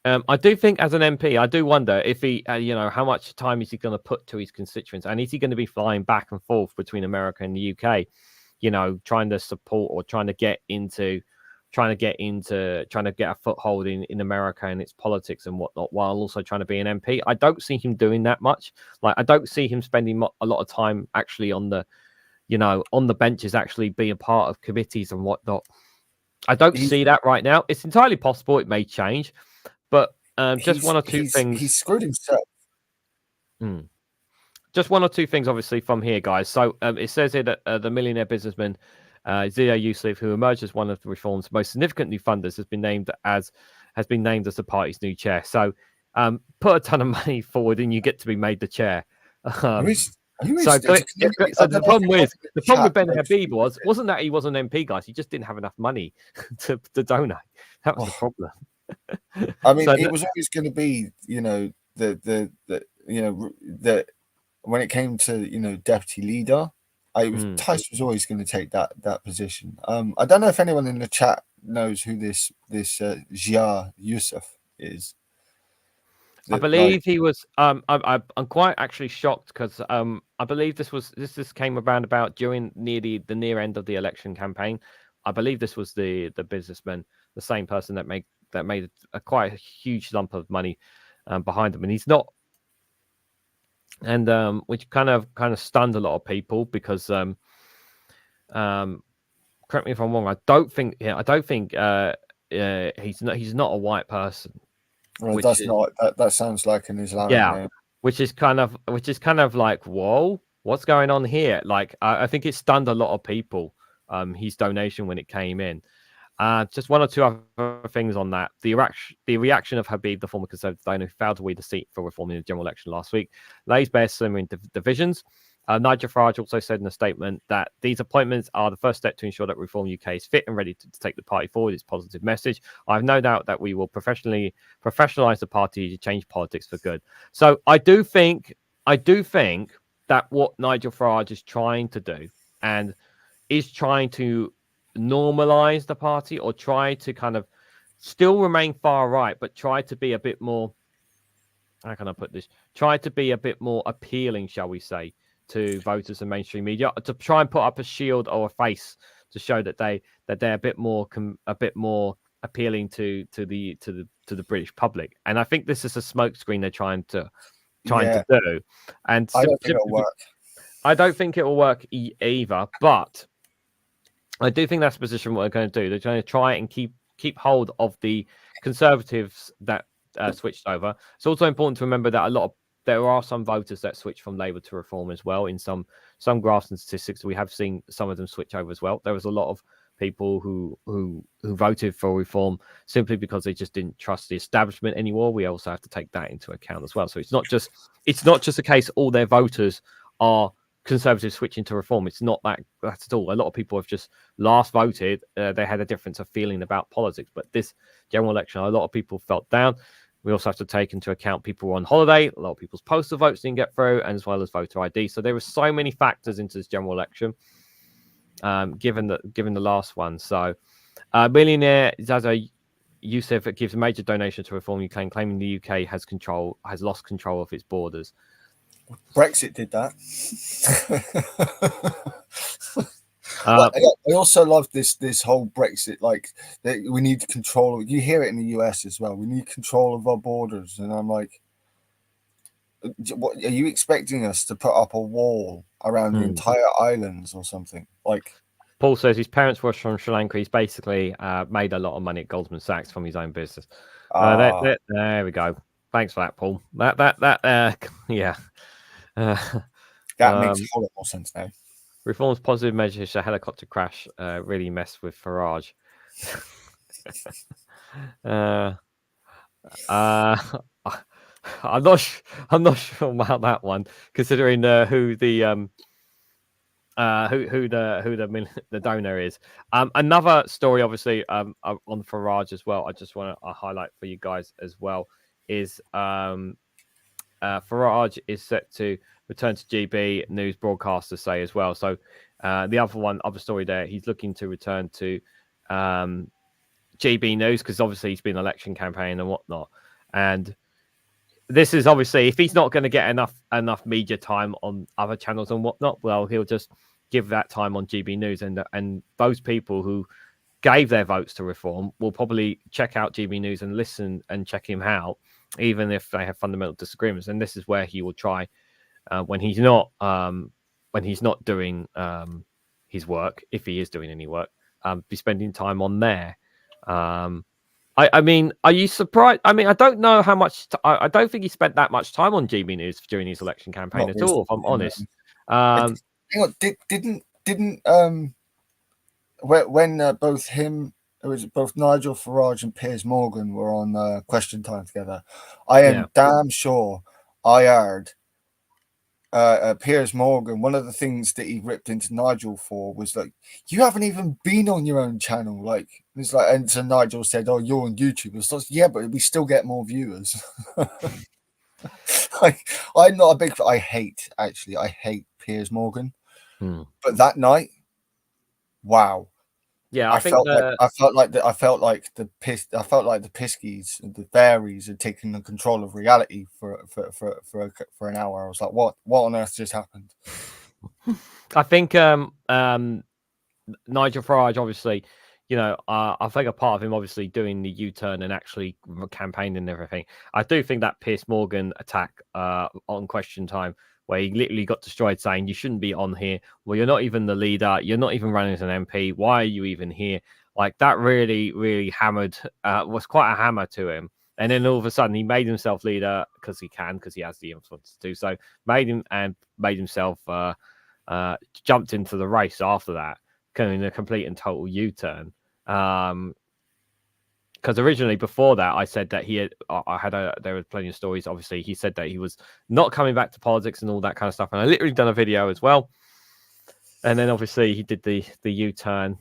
I do think as an MP, I do wonder if he, how much time is he going to put to his constituents, and is he going to be flying back and forth between America and the UK, trying to support or trying to get a foothold in America and its politics and whatnot, while also trying to be an MP. I don't see him doing that much. Like, I don't see him spending a lot of time actually on the benches, actually being part of committees and whatnot. I don't see that right now. It's entirely possible it may change, but just one or two things. He's screwed himself. Just one or two things, obviously, from here, guys. So it says here that the millionaire businessman Zia Yusuf, who emerged as one of the reform's most significant new funders, has been named as the party's new chair. So put a ton of money forward, and you get to be made the chair. The problem with Ben Habib wasn't that he was an MP, guys. He just didn't have enough money to donate. That was the problem. I mean, it was always going to be, when it came to deputy leader, Tice was always going to take that position. I don't know if anyone in the chat knows who this Zia Yusuf is. I believe he was. I'm quite actually shocked because I believe this came about during the near end of the election campaign. I believe this was the businessman, the same person that made quite a huge lump of money behind him, and he's not. And which kind of stunned a lot of people because correct me if I'm wrong. I don't think he's not a white person. Well, that sounds like an Islamic name. Which is kind of like, whoa, what's going on here? Like, I think it stunned a lot of people. His donation when it came in. Just one or two other things on that. The reaction of Habib, the former Conservative donor who failed to win the seat for Reform in the general election last week, lays bare simmering divisions. Nigel Farage also said in a statement that these appointments are the first step to ensure that Reform UK is fit and ready to take the party forward. Its positive message. I have no doubt that we will professionalize the party to change politics for good. So I do think that what Nigel Farage is trying to do and is trying to normalize the party, or try to kind of still remain far right, but try to be a bit more, how can I put this? Try to be a bit more appealing, shall we say, to voters and mainstream media, to try and put up a shield or a face to show that they're a bit more appealing to the British public. And I think this is a smokescreen they're trying to do. And I don't think it'll work. I don't think it will work either, but I do think that's the position what they're going to do. They're going to try and keep hold of the Conservatives that switched over. It's also important to remember that there are some voters that switch from Labour to Reform as well. In some graphs and statistics, we have seen some of them switch over as well. There was a lot of people who voted for Reform simply because they just didn't trust the establishment anymore. We also have to take that into account as well. So it's not just a case all their voters are Conservatives switching to Reform. It's not that at all. A lot of people have just last voted. They had a difference of feeling about politics. But this general election, a lot of people felt down. We also have to take into account people were on holiday. A lot of people's postal votes didn't get through, and as well as voter ID. So there were so many factors into this general election, given the last one. So millionaire Zaza Yusuf gives a major donation to Reform UK, claiming the UK has lost control of its borders. Brexit did that. I also love this whole Brexit, like we need control. You hear it in the US as well. We need control of our borders, and I'm like, what are you expecting us to put up a wall around the entire islands or something? Like, Paul says his parents were from Sri Lanka. He's basically made a lot of money at Goldman Sachs from his own business. There we go. Thanks for that, Paul. Yeah. That makes a whole lot more sense now. Reform's positive measures to helicopter crash really messed with Farage. I'm not sure about that one, considering who the donor is. Another story, obviously, on Farage as well. I just want to highlight for you guys as well is Farage is set to return to GB, news broadcasters say as well. So the other story there, he's looking to return to GB News, because obviously he's been election campaign and whatnot. And this is obviously, if he's not going to get enough media time on other channels and whatnot, well, he'll just give that time on GB News, and those people who gave their votes to reform will probably check out GB News and listen and check him out, even if they have fundamental disagreements. And this is where he will try, when he's not doing his work, if he is doing any work, be spending time on there. I mean, are you surprised? I mean, I don't know how much. I don't think he spent that much time on GB News during his election campaign at all, if I'm honest. Hang on, didn't when both him, it was both Nigel Farage and Piers Morgan were on Question Time together. I am damn sure I heard Piers Morgan, one of the things that he ripped into Nigel for was like, you haven't even been on your own channel. Like, it's like, and so Nigel said, oh, you're on YouTube. It's like, yeah, but we still get more viewers. I'm not a big, I hate Piers Morgan. But that night, wow. Yeah, I felt like the Piskies and the fairies had taken the control of reality for an hour. I was like, what on earth just happened? I think Nigel Farage, obviously, you know, I think a part of him obviously doing the U-turn and actually campaigning and everything. I do think that Piers Morgan attack on Question Time, where he literally got destroyed, saying you shouldn't be on here. Well, you're not even the leader. You're not even running as an MP. Why are you even here? Like, that really, really hammered, was quite a hammer to him. And then all of a sudden he made himself leader because he has the influence to do so. Made himself jumped into the race after that, going a complete and total U-turn. Because originally before that, I said that there were plenty of stories. Obviously, he said that he was not coming back to politics and all that kind of stuff. And I literally done a video as well. And then obviously he did the U-turn,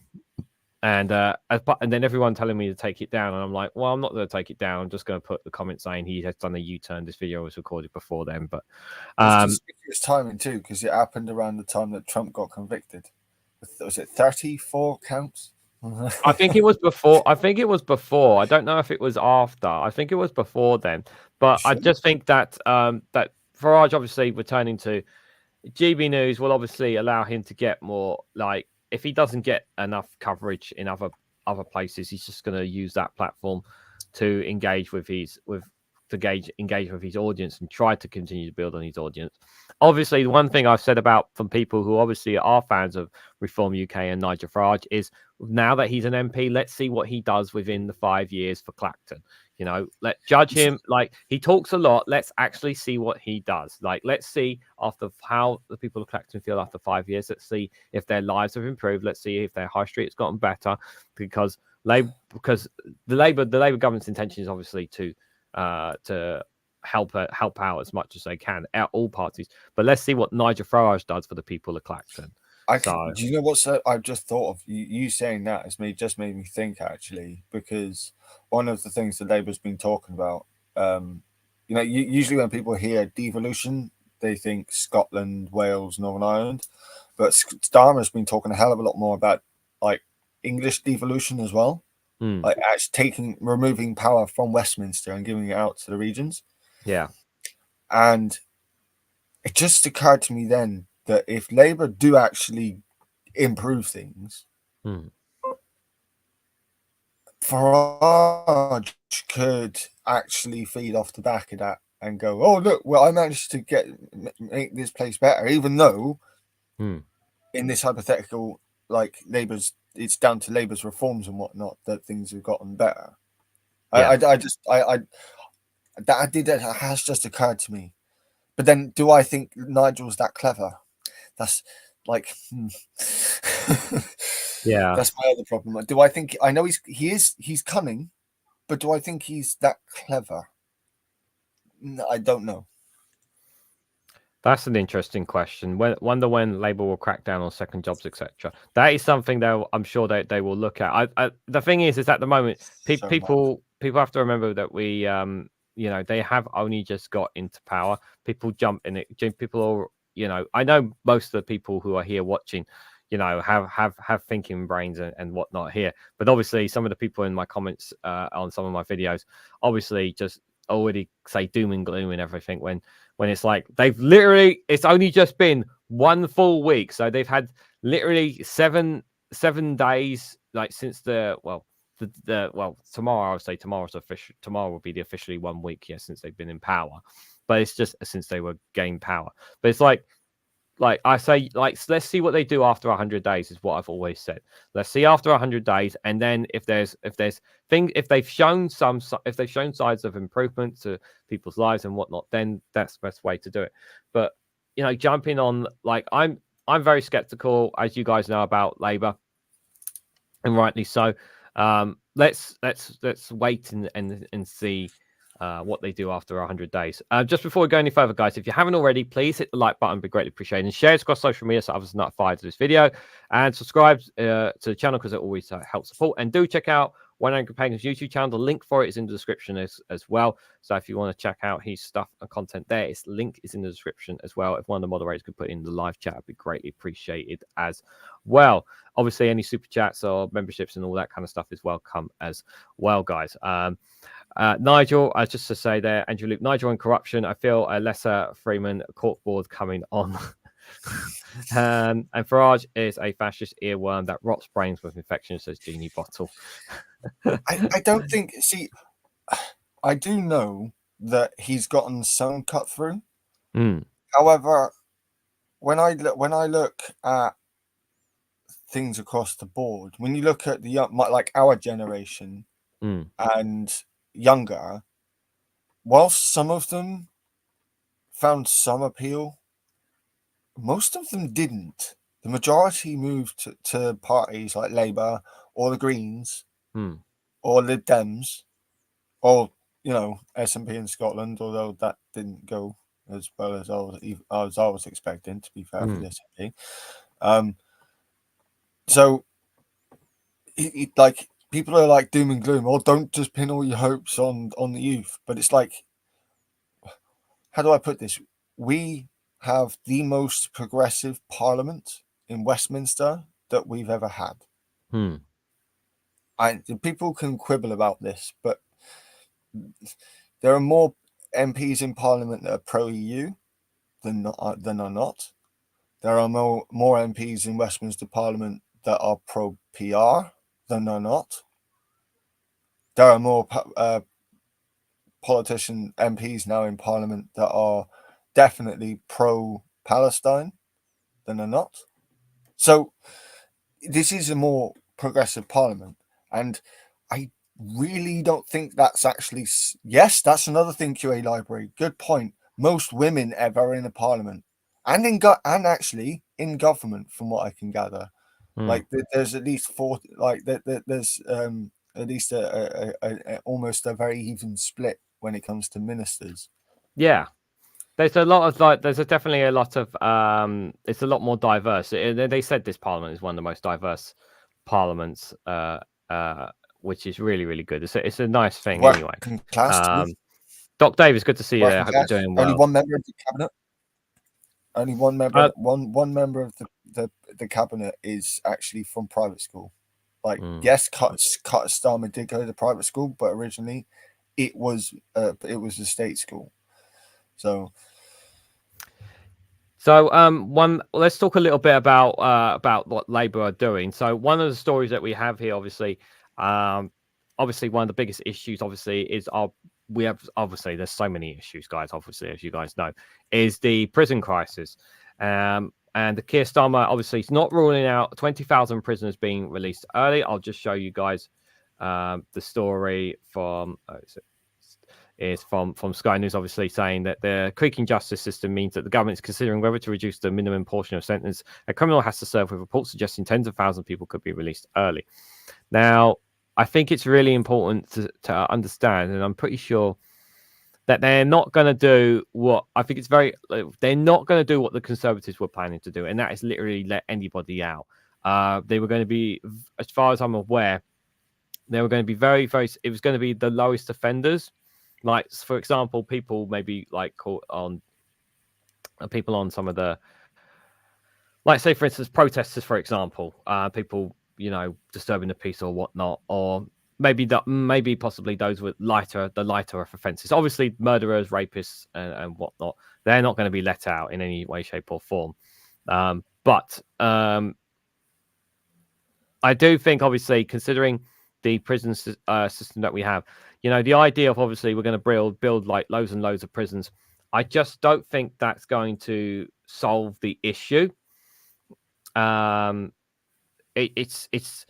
and then everyone telling me to take it down. And I'm like, well, I'm not going to take it down. I'm just going to put the comment saying he has done a U-turn. This video was recorded before then, but it's timing too, because it happened around the time that Trump got convicted. Was it 34 counts? I think it was before. I don't know if it was after. I think it was before then. But sure. I just think that that Farage obviously returning to GB News will obviously allow him to get more, like, if he doesn't get enough coverage in other places, he's just going to use that platform to engage with his audience and try to continue to build on his audience. Obviously, the one thing I've said about from people who obviously are fans of Reform UK and Nigel Farage is, now that he's an MP, let's see what he does within the 5 years for Clacton. You know, let's judge him. Like, he talks a lot. Let's actually see what he does. Like, let's see after how the people of Clacton feel after 5 years. Let's see if their lives have improved. Let's see if their high street has gotten better, because the Labour government's intention is obviously to help out as much as they can at all parties. But let's see what Nigel Farage does for the people of Clacton. Do you know what I've just thought of? You saying that has just made me think, actually, because one of the things that Labour's been talking about, you know, usually when people hear devolution, they think Scotland, Wales, Northern Ireland, but Starmer's been talking a hell of a lot more about, like, English devolution as well. Like, actually removing power from Westminster and giving it out to the regions. Yeah. And it just occurred to me then that if Labour do actually improve things, Farage could actually feed off the back of that and go, oh, look, well, I managed to make this place better, even though in this hypothetical, like, it's down to Labour's reforms and whatnot that things have gotten better. Yeah. That has just occurred to me. But then, do I think Nigel's that clever? That's like, yeah, that's my other problem. Do I think, I know he's cunning, but do I think he's that clever? I don't know. That's an interesting question. Wonder when Labour will crack down on second jobs, etc. That is something that I'm sure they will look at. The thing is at the moment, people have to remember that we, you know, they have only just got into power. People jump in it. People are, you know, I know most of the people who are here watching, have thinking brains and whatnot here. But obviously, some of the people in my comments on some of my videos obviously just already say doom and gloom and everything when it's like it's only just been one full week, so they've had literally seven days like since tomorrow I would say tomorrow will be the officially 1 week since they've been in power, but it's just since they were gained power. But it's like I say, let's see what they do after 100 days is what I've always said. Let's see after 100 days, and then if they've shown signs of improvement to people's lives and whatnot, then that's the best way to do it. But jumping on, I'm very skeptical, as you guys know, about Labour, and rightly so. Let's wait and see what they do after 100 days. Just before we go any further, guys, if you haven't already, please hit the like button, be greatly appreciated, and share it across social media so others are notified of this video, and subscribe to the channel because it always helps support. And do check out One Angry Pagan's YouTube channel. The link for it is in the description as well. So if you want to check out his stuff and content there, its link is in the description as well. If one of the moderators could put in the live chat, it'd be greatly appreciated as well. Obviously, any super chats or memberships and all that kind of stuff is welcome as well, guys. Nigel, just to say there, Andrew Luke, Nigel and corruption. I feel a lesser Freeman corkboard coming on. And Farage is a fascist earworm that rots brains with infection, says Genie Bottle. I don't think. See, I do know that he's gotten some cut through. However, when I look at things across the board, when you look at the like our generation and younger, whilst some of them found some appeal, most of them didn't. The majority moved to parties like Labour or the Greens or Lib Dems or SNP in Scotland, although that didn't go as well as I was expecting, to be fair, for the SNP. So like people are like doom and gloom, or don't just pin all your hopes on the youth. But it's like, how do I put this? We have the most progressive parliament in Westminster that we've ever had. People can quibble about this, but there are more MPs in Parliament that are pro-EU than are not. There are more MPs in Westminster Parliament that are pro-PR than are not. There are more politician MPs now in Parliament that are definitely pro-Palestine than are not. So this is a more progressive Parliament, and I really don't think that's actually... Yes, that's another thing, QA Library. Good point. Most women ever in a Parliament, and actually in government, from what I can gather. Like there's at least 40. Like there's at least a almost a very even split when it comes to ministers. Yeah. There's a lot of definitely a lot of it's a lot more diverse. They said this parliament is one of the most diverse parliaments, which is really, really good. It's a nice thing anyway. Doc Davis, good to see you there. Hope you're doing well. Only one member of the cabinet. Only one member. One member of the cabinet is actually from private school. Like yes, Starmer did go to private school, but originally it was a state school. So let's talk a little bit about what Labour are doing. So one of the stories that we have here, obviously one of the biggest issues, obviously, is there's so many issues, guys. Obviously, as you guys know, is the prison crisis, and the Keir Starmer obviously is not ruling out 20,000 prisoners being released early. I'll just show you guys the story from. Is from Sky News, obviously saying that the creaking justice system means that the government is considering whether to reduce the minimum portion of sentence a criminal has to serve, with reports suggesting tens of thousands of people could be released early. Now, I think it's really important to understand, and I'm pretty sure that they're not going to do what they're not going to do what the Conservatives were planning to do, and that is literally let anybody out. They were going to be, as far as I'm aware, they were going to be very, very. It was going to be the lowest offenders. Like, for example, people maybe like caught on people on some of the like say for instance protesters, for example, people disturbing the peace or whatnot, or maybe possibly those with lighter of offences. Obviously murderers, rapists and whatnot, they're not going to be let out in any way, shape or form. But I do think, obviously, considering the prison system that we have, the idea of obviously we're going to build like loads and loads of prisons, I just don't think that's going to solve the issue. It's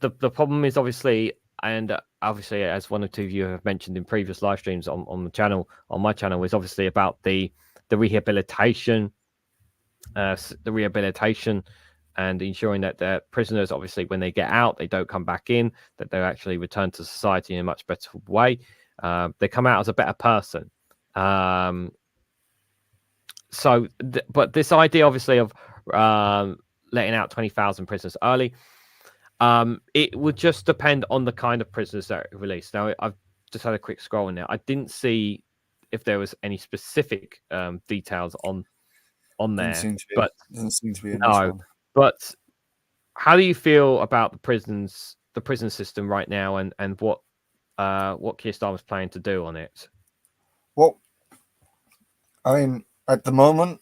the problem is obviously, and obviously, as one or two of you have mentioned in previous live streams on the channel, on my channel, is obviously about the rehabilitation, and ensuring that the prisoners, obviously, when they get out, they don't come back in, that they actually return to society in a much better way. They come out as a better person. But this idea, obviously, of letting out 20,000 prisoners early, it would just depend on the kind of prisoners that are released. Now, I've just had a quick scroll in there. I didn't see if there was any specific details on there, doesn't seem to be in no. this one. But how do you feel about the prison system right now, and what Keir Starmer's planning to do on it? Well, I mean, at the moment,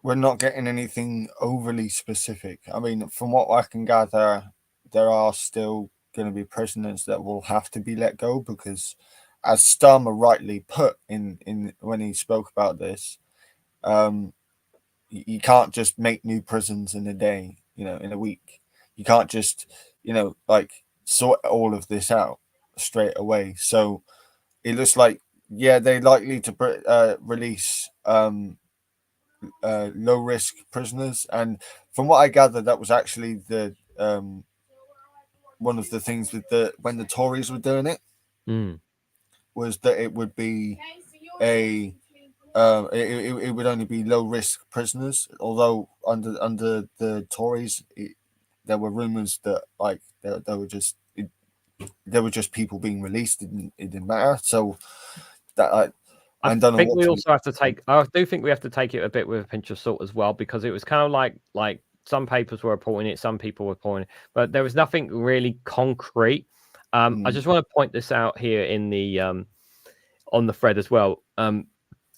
we're not getting anything overly specific. I mean, from what I can gather, there are still going to be prisoners that will have to be let go because, as Starmer rightly put in when he spoke about this, you can't just make new prisons in a day, in a week. You can't just, like sort all of this out straight away. So it looks like, they're likely to release low risk prisoners. And from what I gather, that was actually the one of the things with when the Tories were doing it, was that it would be it would only be low risk prisoners. Although under the Tories, there were rumors that like there were just people being released. It didn't matter. So that I don't know. I think we also have to take. I do think we have to take it a bit with a pinch of salt as well, because it was kind of like some papers were reporting it, some people were reporting it, but there was nothing really concrete. I just want to point this out here in the on the thread as well.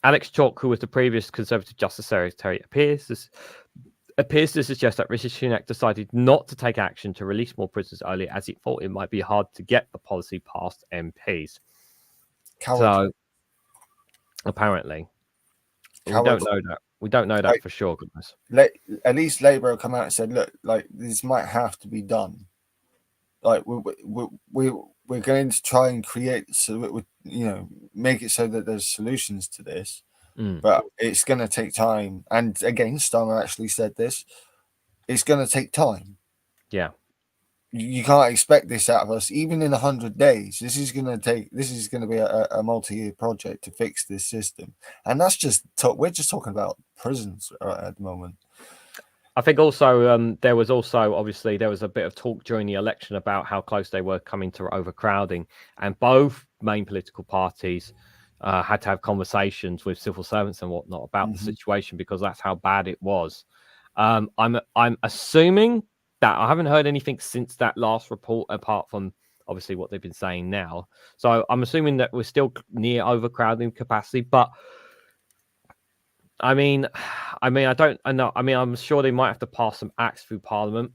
Alex Chalk, who was the previous Conservative Justice Secretary, appears to suggest that Rishi Sunak decided not to take action to release more prisoners early, as he thought it might be hard to get the policy past MPs. So apparently, we don't know that. We don't know that for sure. Goodness. At least Labour have come out and said, "Look, like this might have to be done. Like we're going to try and create, so it would, make it so that there's solutions to this, but it's going to take time." And again, Starmer actually said this: it's going to take time. Yeah. You can't expect this out of us, even in 100 days. This is going to be a multi-year project to fix this system, and that's just we're just talking about prisons at the moment. I think also there was a bit of talk during the election about how close they were coming to overcrowding, and both main political parties had to have conversations with civil servants and whatnot about the situation, because that's how bad it was. I'm assuming that I haven't heard anything since that last report, apart from obviously what they've been saying now. So I'm assuming that we're still near overcrowding capacity, but I mean, I don't know. I mean, I'm sure they might have to pass some acts through Parliament.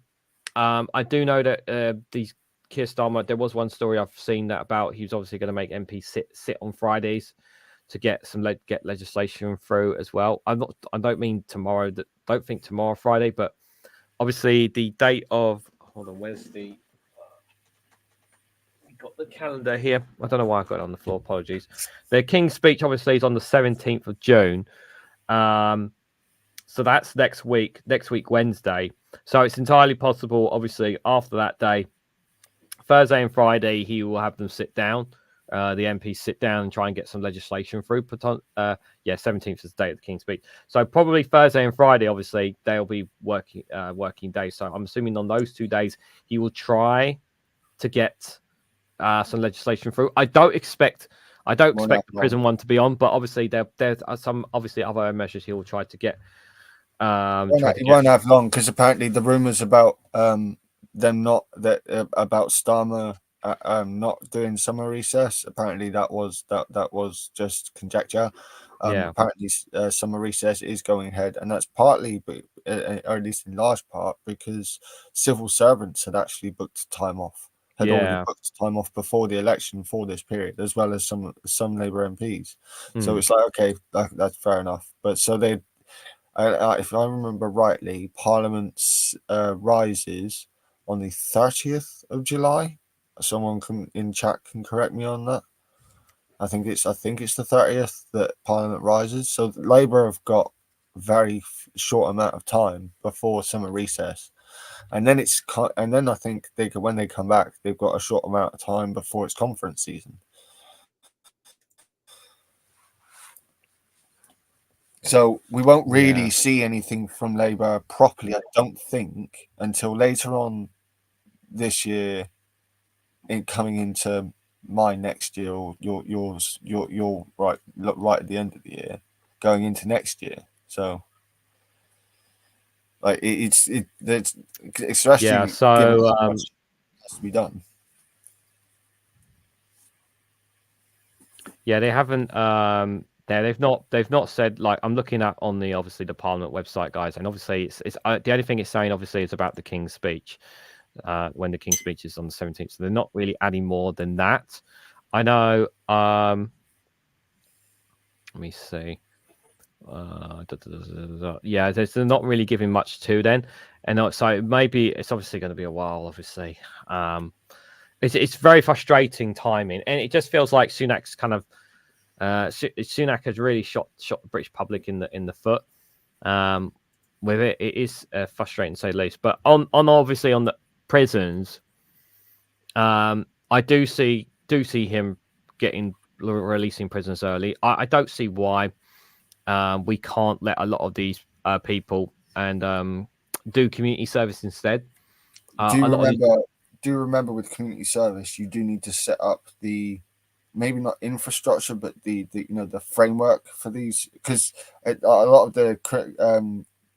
I do know that these Keir Starmer, there was one story I've seen that about he was obviously going to make MPs sit on Fridays to get get legislation through as well. I don't mean tomorrow. Don't think tomorrow Friday, but obviously the date of, hold on, where's the, got the calendar here. I don't know why I got it on the floor. Apologies. The King's speech obviously is on the 17th of June. So that's next week Wednesday. So it's entirely possible, obviously, after that day, Thursday and Friday, he will have them sit down. The MPs sit down and try and get some legislation through. 17th is the date of the King's speech. So probably Thursday and Friday, obviously, they'll be working days. So I'm assuming on those 2 days, he will try to get some legislation through. I don't expect the prison one to be on, but obviously there are some obviously other measures he will try to get It won't have long, because apparently the rumors about them not that about Starmer not doing summer recess, apparently that was just conjecture. Apparently summer recess is going ahead, and that's partly, or at least in large part, because civil servants had actually booked time off, already booked time off before the election for this period, as well as some Labour MPs. So it's like, okay, that's fair enough. But so they, if I remember rightly, Parliament rises on the 30th of July. Someone in chat can correct me on that. I think it's the 30th that Parliament rises. So Labour have got a very short amount of time before summer recess, and then I think when they come back, they've got a short amount of time before it's conference season. So we won't really see anything from Labour properly, I don't think, until later on this year, coming into my next year, or yours, right at the end of the year, going into next year. So, like, it's especially so has to be done. Yeah, they haven't. They've not said, like, I'm looking at on the obviously the Parliament website, guys, and obviously it's the only thing it's saying obviously is about the King's speech, when the King's speech is on the 17th. So they're not really adding more than that. I know. Let me see. Yeah, they're not really giving much to then, and so maybe it's obviously going to be a while. Obviously, it's very frustrating timing, and it just feels like Sunak's kind of. Sunak has really shot the British public in the foot with it. It is frustrating to say the least. But on obviously on the prisons, I do see him releasing prisoners early. I don't see why we can't let a lot of these people and do community service instead. Do you remember with community service, you do need to set up the, maybe not infrastructure, but the framework for these, because a lot of the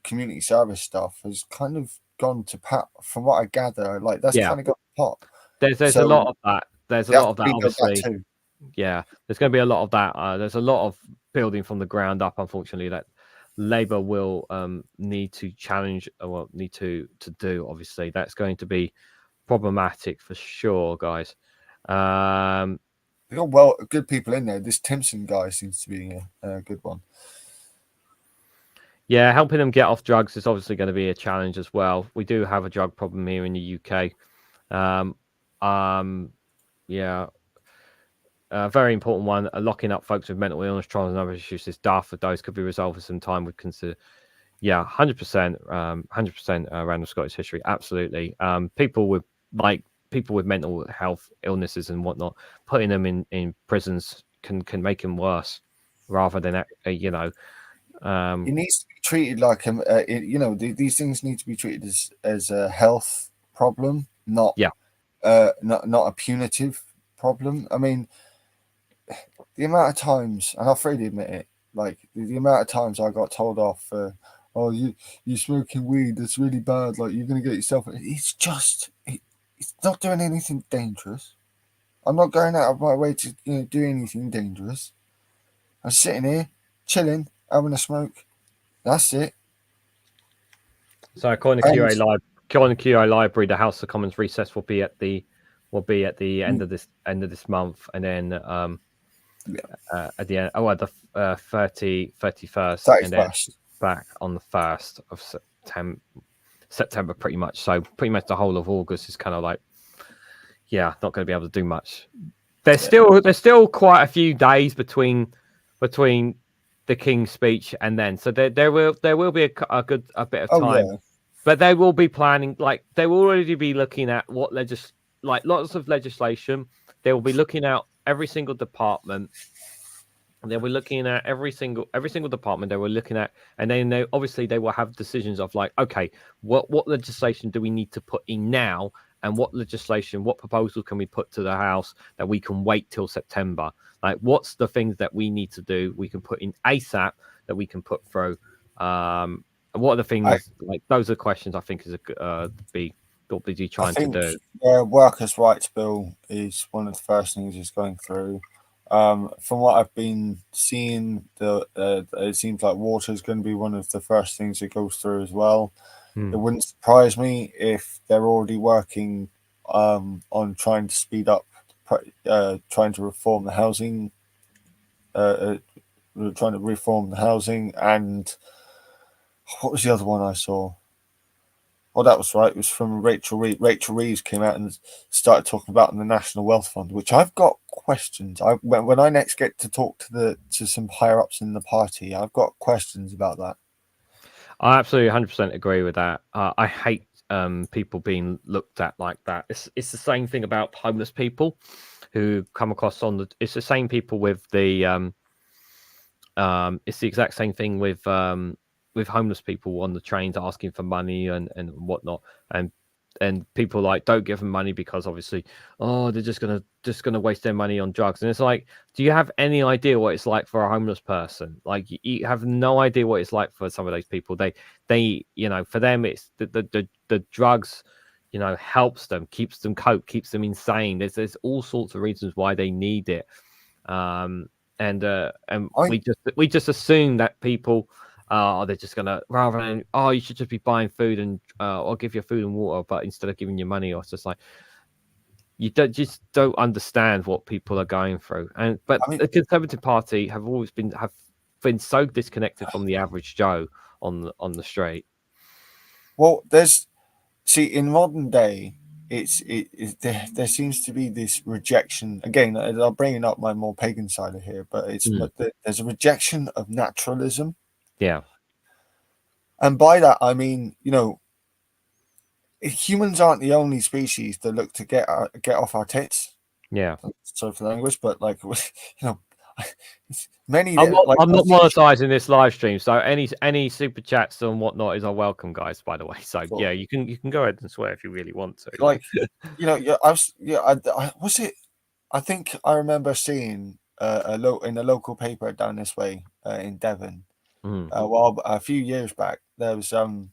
community service stuff has kind of gone to pot, from what I gather. Like, that's kind of got pot. There's a lot of that. There's a lot of that, obviously. Too. Yeah, there's going to be a lot of that. There's a lot of building from the ground up, unfortunately, that Labour will need to challenge, or need to do. Obviously, that's going to be problematic for sure, guys. They've got good people in there. This Timpson guy seems to be a good one. Yeah, helping them get off drugs is obviously going to be a challenge as well. We do have a drug problem here in the UK. Very important one. Locking up folks with mental illness, trials, and other issues is daft. For those could be resolved for some time. Would consider, 100%, 100% random Scottish history. Absolutely. People with mental health illnesses and whatnot, putting them in prisons can make them worse, rather than it needs to be treated like these things need to be treated as a health problem, not a punitive problem. I mean, the amount of times, and I'll freely admit it, like the amount of times I got told off for, oh, you smoking weed, that's really bad, like you're gonna get yourself. It's just it's not doing anything dangerous. I'm not going out of my way to do anything dangerous. I'm sitting here chilling, having a smoke. That's it. So according to QA Library, the House of Commons recess will be at the end of this month, and then at the end, the 31st, and then back on the 1st of September, pretty much. So pretty much the whole of August is kind of like, not going to be able to do much. There's still quite a few days between the King's speech and then, so there will be a bit of time, but they will be planning, like they will already be looking at lots of legislation. They will be looking at every single department. They'll be looking at every single department. They were looking at, and then they will have decisions of like, okay, what legislation do we need to put in now, and what proposal can we put to the House that we can wait till September? Like, what's the things that we need to do? We can put in ASAP that we can put through. What are the things like? Those are questions I think is be what busy trying to do. Workers' rights bill is one of the first things he's going through. From what I've been seeing, it seems like water is going to be one of the first things it goes through as well. It wouldn't surprise me if they're already working on trying to speed up, trying to reform the housing, and what was the other one I saw? Oh, that was right. It was from Rachel Reeves. Rachel Reeves came out and started talking about the National Wealth Fund, which I've got questions. When I next get to talk to some higher ups in the party, I've got questions about that. I absolutely 100% agree with that. I hate people being looked at like that. It's the same thing about homeless people who come across on the. It's the same people with the. It's the exact same thing with homeless people on the trains asking for money and whatnot, and people like don't give them money because obviously, oh, they're just gonna waste their money on drugs. And it's like, do you have any idea what it's like for a homeless person? Like, you have no idea what it's like for some of those people. They for them it's the drugs, helps them, keeps them cope, keeps them insane. There's all sorts of reasons why they need it. And we just assume that people they're just gonna, rather than, oh, you should just be buying food and or give you food and water, but instead of giving you money, or it's just like you just don't understand what people are going through. But the Conservative Party have been so disconnected from the average Joe on the street. Well, in modern day, there seems to be this rejection. Again, I'm bringing up my more pagan side of here, but there's a rejection of naturalism. Yeah. And by that, I mean, humans aren't the only species that look to get off our tits. Yeah. Sorry for the language, but many. I'm not monetizing this live stream, so any super chats and whatnot are welcome, guys. By the way, so cool. Yeah, you can go ahead and swear if you really want to. I think I remember seeing in a local paper down this way in Devon. A few years back, there was a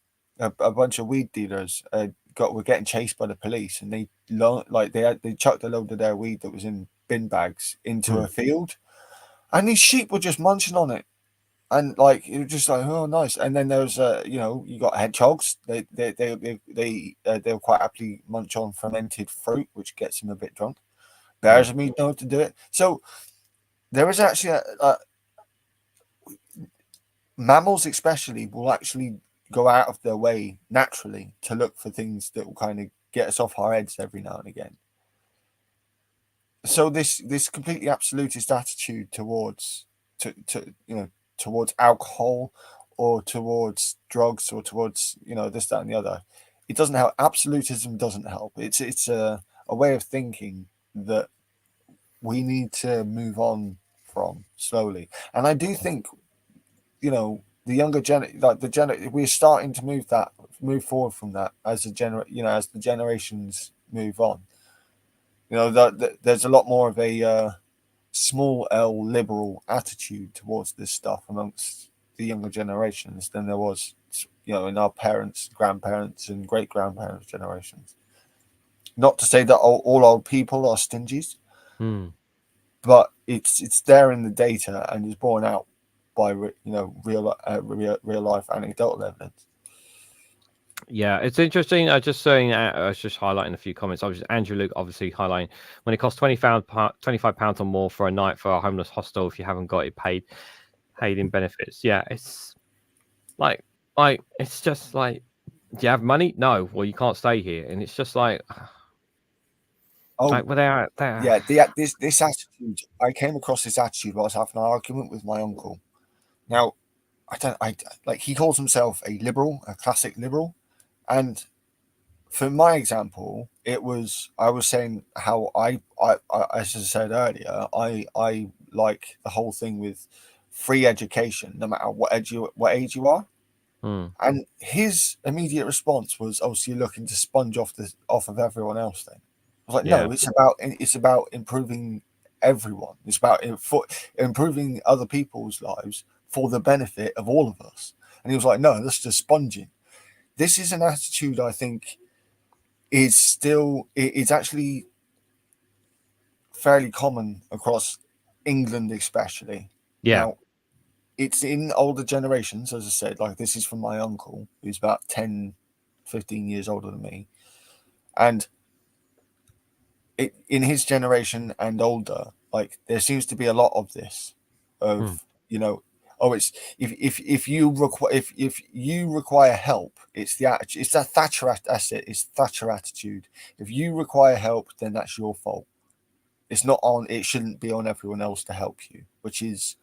bunch of weed dealers were getting chased by the police, and they chucked a load of their weed that was in bin bags into a field, and these sheep were just munching on it, and it was just like, oh, nice. And then there was you got hedgehogs. They'll quite happily munch on fermented fruit, which gets them a bit drunk. Bears and me know to do it. So there is actually mammals especially will actually go out of their way naturally to look for things that will kind of get us off our heads every now and again. So this completely absolutist attitude towards alcohol or towards drugs or towards this, that, and the other, it doesn't help. Absolutism doesn't help. It's a way of thinking that we need to move on from slowly. And I do think the younger we're starting to move forward from that as as the generations move on. There's a lot more of a small L liberal attitude towards this stuff amongst the younger generations than there was in our parents, grandparents, and great grandparents' generations. Not to say that all old people are stingies, but it's there in the data and is borne out by real life anecdotal evidence. Yeah, it's interesting. I was just highlighting a few comments. Obviously, Andrew Luke obviously highlighting when it costs £25 or more for a night for a homeless hostel if you haven't got it paid in benefits. Yeah, it's like it's just like, do you have money? No. Well, you can't stay here, and it's just like, this attitude. I came across this attitude while I was having an argument with my uncle. Now, he calls himself a liberal, a classic liberal, and for my example, I was saying how I as I said earlier, I like the whole thing with free education, no matter what age you are. And his immediate response was, "Oh, so you're looking to sponge off of everyone else?" Then I was like, "No, it's about improving everyone. It's about improving other people's lives for the benefit of all of us." And he was like, no, that's just sponging. This is an attitude I think is still, it's actually fairly common across England, especially. Yeah. Now, it's in older generations, as I said, like this is from my uncle, who's about 10, 15 years older than me. And in his generation and older, like there seems to be a lot of this, of it's if you require help, it's that Thatcher asset, it's Thatcher attitude. If you require help, then that's your fault. It's not on. It shouldn't be on everyone else to help you, which is.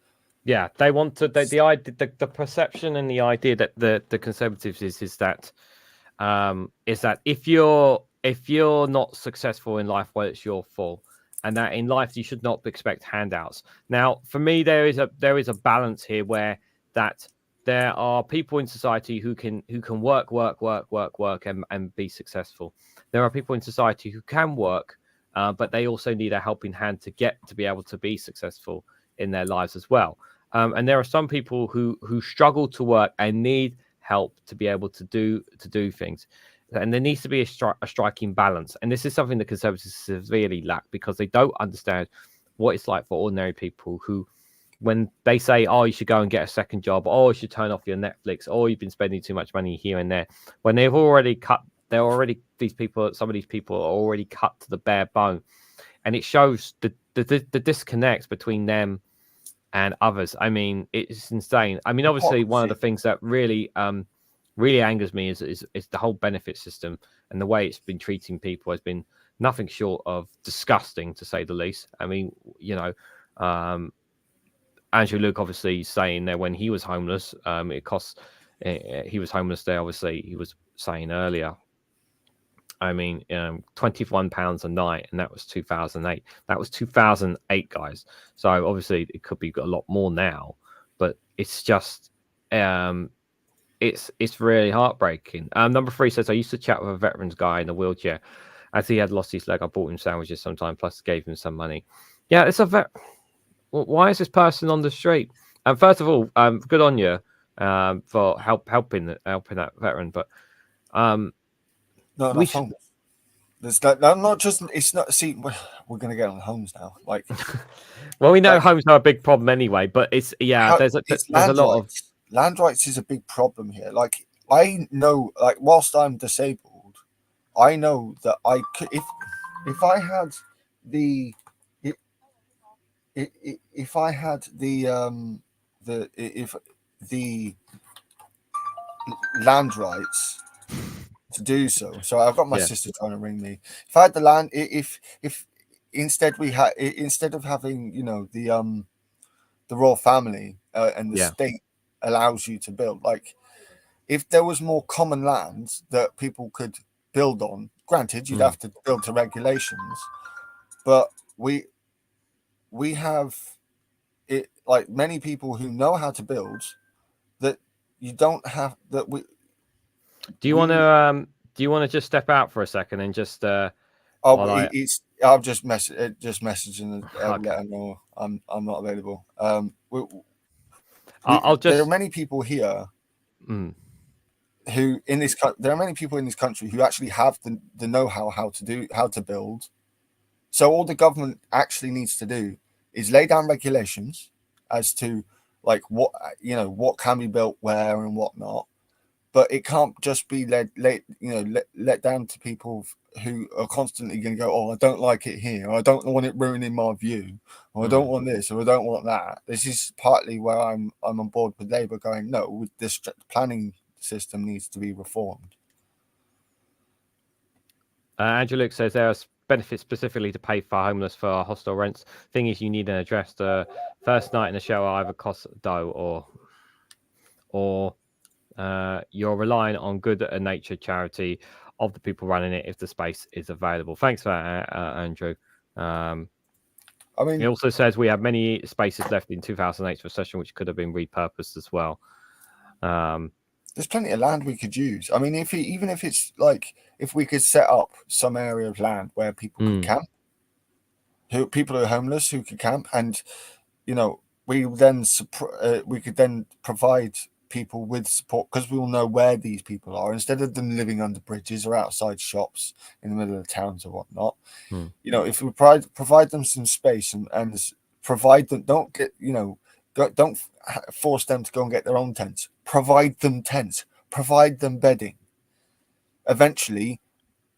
Yeah, they want to. The perception and the idea that the Conservatives is that if you're not successful in life, well, it's your fault, and that in life you should not expect handouts. Now, for me, there is a balance here where that there are people in society who can work and be successful. There are people in society who can work, but they also need a helping hand to be able to be successful in their lives as well. And there are some people who struggle to work and need help to be able to do things. And there needs to be a striking balance. And this is something that Conservatives severely lack, because they don't understand what it's like for ordinary people who, when they say, oh, you should go and get a second job, oh, you should turn off your Netflix, oh, you've been spending too much money here and there, when some of these people are already cut to the bare bone. And it shows the disconnects between them and others. I mean, it's insane. I mean, obviously, one of the things that really angers me is the whole benefit system, and the way it's been treating people has been nothing short of disgusting, to say the least. I mean, Andrew Luke obviously saying there when he was homeless, he was homeless there. Obviously, he was saying earlier. I mean, £21 a night, and that was 2008. That was 2008, guys. So obviously, it could be a lot more now, but it's just, it's really heartbreaking. Number 3 says, I used to chat with a veterans guy in a wheelchair. As he had lost his leg, I bought him sandwiches sometime, plus gave him some money. Yeah, it's why is this person on the street? And first of all, good on you for helping that veteran, but No, not homes. There's that. I'm not just. It's not. See, we're going to get on homes now. Like, well, we know homes are a big problem anyway. But there's a lot of land rights is a big problem here. Like, I know, like, whilst I'm disabled, I know that I could, if I had the if I had the land rights to do so. So I've got my sister trying to ring me. If I had the land, if instead of having the royal family and the state allows you to build, like if there was more common land that people could build on, granted you'd have to build to regulations, but we have it, like many people who know how to build, that you don't have that we. Do you want to just step out for a second and just? I'll just message and let them know I'm not available. There are many people here who there are many people in this country who actually have the know-how how to build. So all the government actually needs to do is lay down regulations as to like what can be built where and what not. But it can't just be let down to people who are constantly going to go, oh, I don't like it here, or I don't want it ruining my view, or I don't want this, or I don't want that. This is partly where I'm on board with Labour going, no, this planning system needs to be reformed. Andrew Luke says there are benefits specifically to pay for homeless for hostel rents. Thing is, you need an address. The first night in the shower either costs dough or you're relying on good nature charity of the people running it if the space is available. Thanks for that, Andrew. I mean, it also says we have many spaces left in 2008's recession which could have been repurposed as well. There's plenty of land we could use. I mean, even if it's like if we could set up some area of land where people could camp, people who are homeless who could camp, and we could then provide people with support, because we all know where these people are, instead of them living under bridges or outside shops in the middle of towns or whatnot. You know, if we provide them some space and provide them, don't get, you know, don't force them to go and get their own tents. Provide them tents, provide them bedding. Eventually,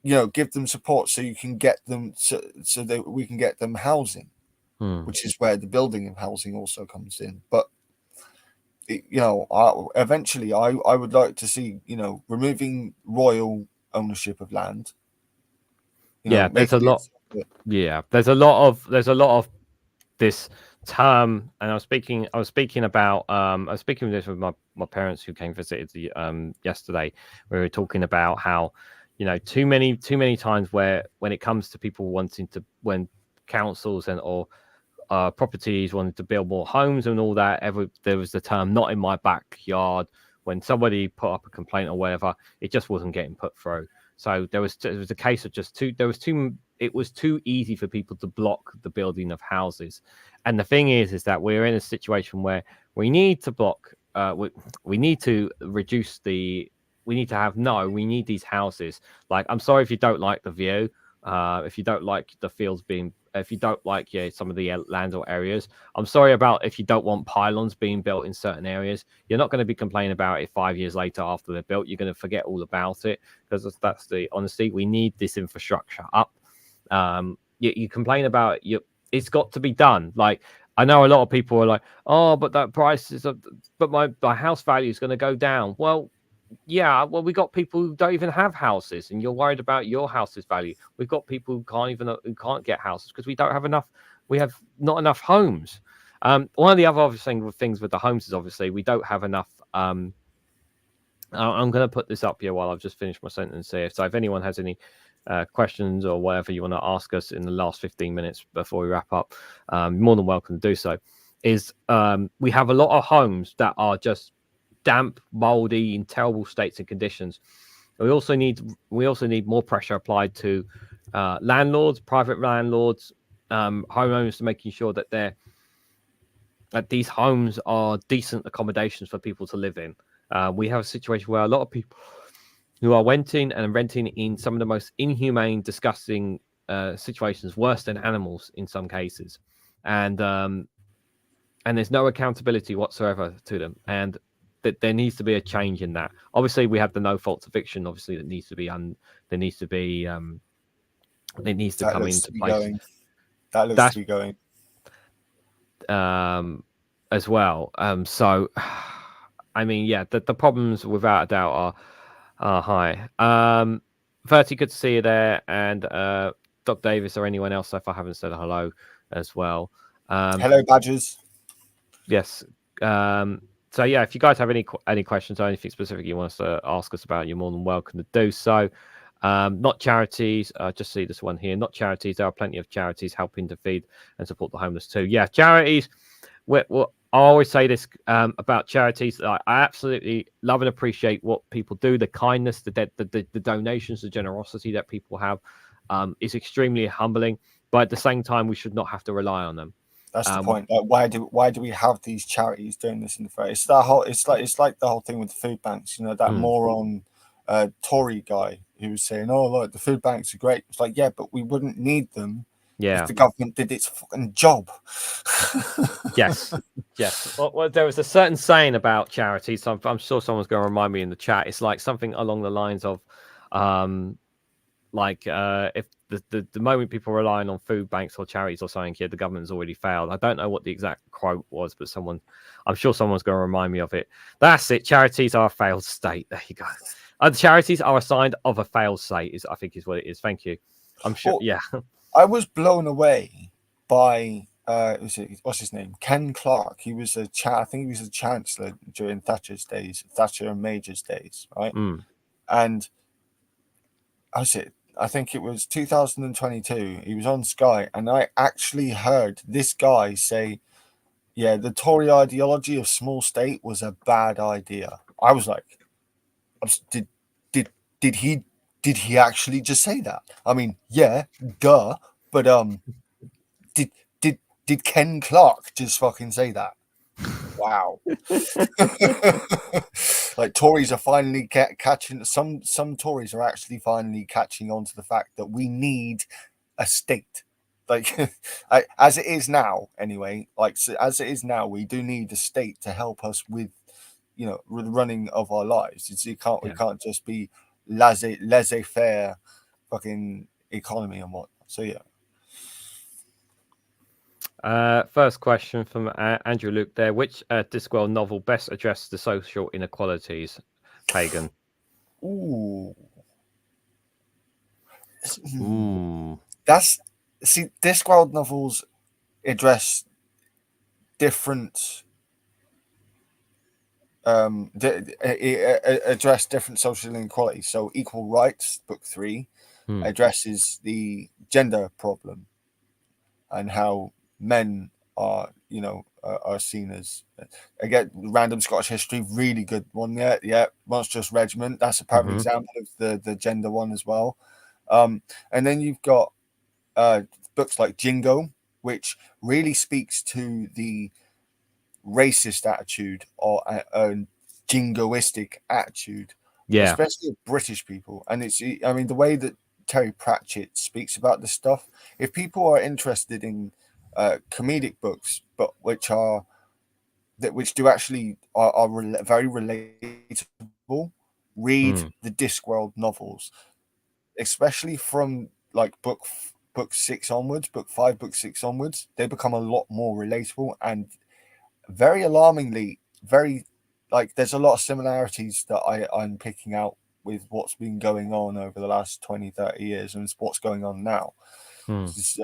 you know, give them support so you can get them so that we can get them housing, which is where the building of housing also comes in. But you know, eventually, I would like to see, you know, removing royal ownership of land. Yeah, there's a lot. Yeah, there's a lot of this term, and I was speaking about I was speaking with this with my parents who came visited yesterday. We were talking about how, you know, too many times where when it comes to people wanting to, when councils and or properties wanted to build more homes and all that, there was the term "not in my backyard." When somebody put up a complaint or whatever, it just wasn't getting put through. So it was a case of just it was too easy for people to block the building of houses. And the thing is that we're in a situation where we need to block, we need to reduce we need these houses. Like, I'm sorry if you don't like the view, if you don't like the fields being, if you don't like some of the land or areas. I'm sorry about if you don't want pylons being built in certain areas. You're not going to be complaining about it 5 years later after they're built. You're going to forget all about it, because that's the honesty. We need this infrastructure up. You complain about it, it's got to be done. Like, I know a lot of people are like, oh, but that price is but my house value is going to go down. Well, yeah, well, we got people who don't even have houses, and you're worried about your house's value. We've got people who can't get houses because we don't have enough. We have not enough homes. One of the other things with the homes is obviously we don't have enough. I'm going to put this up here while I've just finished my sentence here. So if anyone has any questions or whatever you want to ask us in the last 15 minutes before we wrap up, more than welcome to do so. We have a lot of homes that are just damp, moldy, in terrible states and conditions. We also need more pressure applied to landlords, private landlords, homeowners, to making sure that these homes are decent accommodations for people to live in. We have a situation where a lot of people who are renting in some of the most inhumane, disgusting situations, worse than animals in some cases, and there's no accountability whatsoever to them, and that there needs to be a change in that. Obviously, we have the no fault eviction. Obviously, that needs to be it needs to come into place. That looks to be going. As well. So, I mean, yeah, the problems without a doubt are high. 30, good to see you there, and Doc Davis or anyone else if I haven't said hello as well. Hello, Badgers. Yes. So yeah, if you guys have any questions or anything specific you want us to ask us about, you're more than welcome to do so. Not charities. Just see this one here. Not charities. There are plenty of charities helping to feed and support the homeless too. Yeah, charities. I always say this about charities. I absolutely love and appreciate what people do. The kindness, the donations, the generosity that people have is extremely humbling. But at the same time, we should not have to rely on them. That's the point. Like, why do we have these charities doing this in the first? It's like the whole thing with the food banks. You know, that moron Tory guy who was saying, "Oh, look, the food banks are great." It's like, yeah, but we wouldn't need them if the government did its fucking job. Yes. Well, there was a certain saying about charities. So I'm sure someone's going to remind me in the chat. It's like something along the lines of, if the moment people are relying on food banks or charities or something here, the government's already failed. I don't know what the exact quote was, but I'm sure someone's going to remind me of it. That's it. Charities are a failed state. There you go. The charities are a sign of a failed state, I think is what it is. Thank you. I'm sure. Well, yeah. I was blown away by what's his name? Ken Clark. He was I think he was a chancellor during Thatcher and Major's days, right? And I think it was 2022. He was on Sky, and I actually heard this guy say, "Yeah, the Tory ideology of small state was a bad idea." I was like, "Did he actually just say that?" I mean, yeah, duh, but did Ken Clark just fucking say that? Wow. Like Tories are finally catching some Tories are actually finally catching on to the fact that we need a state. Like as it is now, anyway. Like so as it is now, we do need a state to help us with, you know, with the running of our lives. We can't just be laissez-faire fucking economy and what. So yeah. First question from Andrew Luke there. Which Discworld novel best addressed the social inequalities, Pagan? Ooh. Discworld novels address different address different social inequalities. So Equal Rights, book 3, addresses the gender problem and how men are, you know, are seen as, again, random Scottish history, really good one. Yeah, Monstrous Regiment, that's a perfect example of the gender one as well. And then you've got books like Jingo, which really speaks to the racist attitude or a jingoistic attitude, especially of British people. And it's, I mean, the way that Terry Pratchett speaks about this stuff, if people are interested in comedic books, but which do actually are very relatable, read the Discworld novels, especially from like book 6 onwards, book 5, book 6 onwards. They become a lot more relatable and very alarmingly, very, like, there's a lot of similarities that I'm picking out with what's been going on over the last 20-30 years and what's going on now. Just,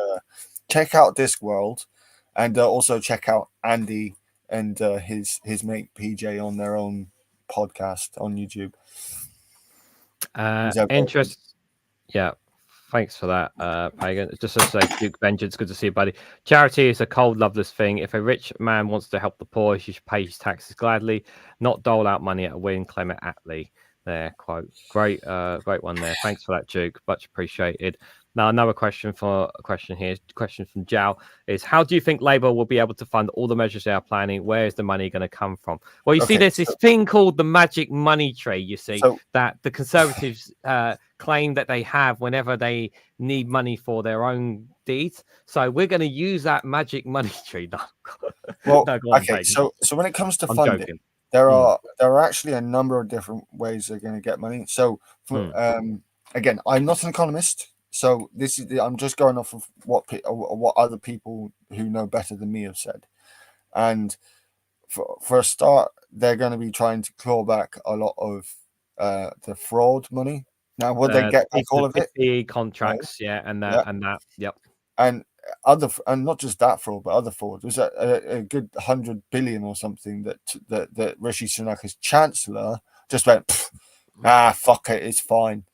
check out Discworld, and also check out Andy and his mate PJ on their own podcast on YouTube. Interest. Yeah. Thanks for that, Pagan. Just to say, Duke Vengeance, good to see you, buddy. Charity is a cold, loveless thing. If a rich man wants to help the poor, he should pay his taxes gladly, not dole out money at a whim. Clement Attlee. There, quote. Great one there. Thanks for that, Duke. Much appreciated. Now, another question here. Question from Jao is: how do you think Labour will be able to fund all the measures they are planning? Where is the money going to come from? Well, you see, there's this thing called the magic money tree. You see that the Conservatives claim that they have whenever they need money for their own deeds. So we're going to use that magic money tree. Well, okay. So when it comes to funding, there are actually a number of different ways they're going to get money. So again, I'm not an economist. So I'm just going off of what other people who know better than me have said. And for a start, they're going to be trying to claw back a lot of the fraud money. Now, will they get back all of it? The contracts, and that, yep. And not just that fraud, but other fraud. There's a good 100 billion or something that Rishi Sunak as Chancellor just went, fuck it, it's fine.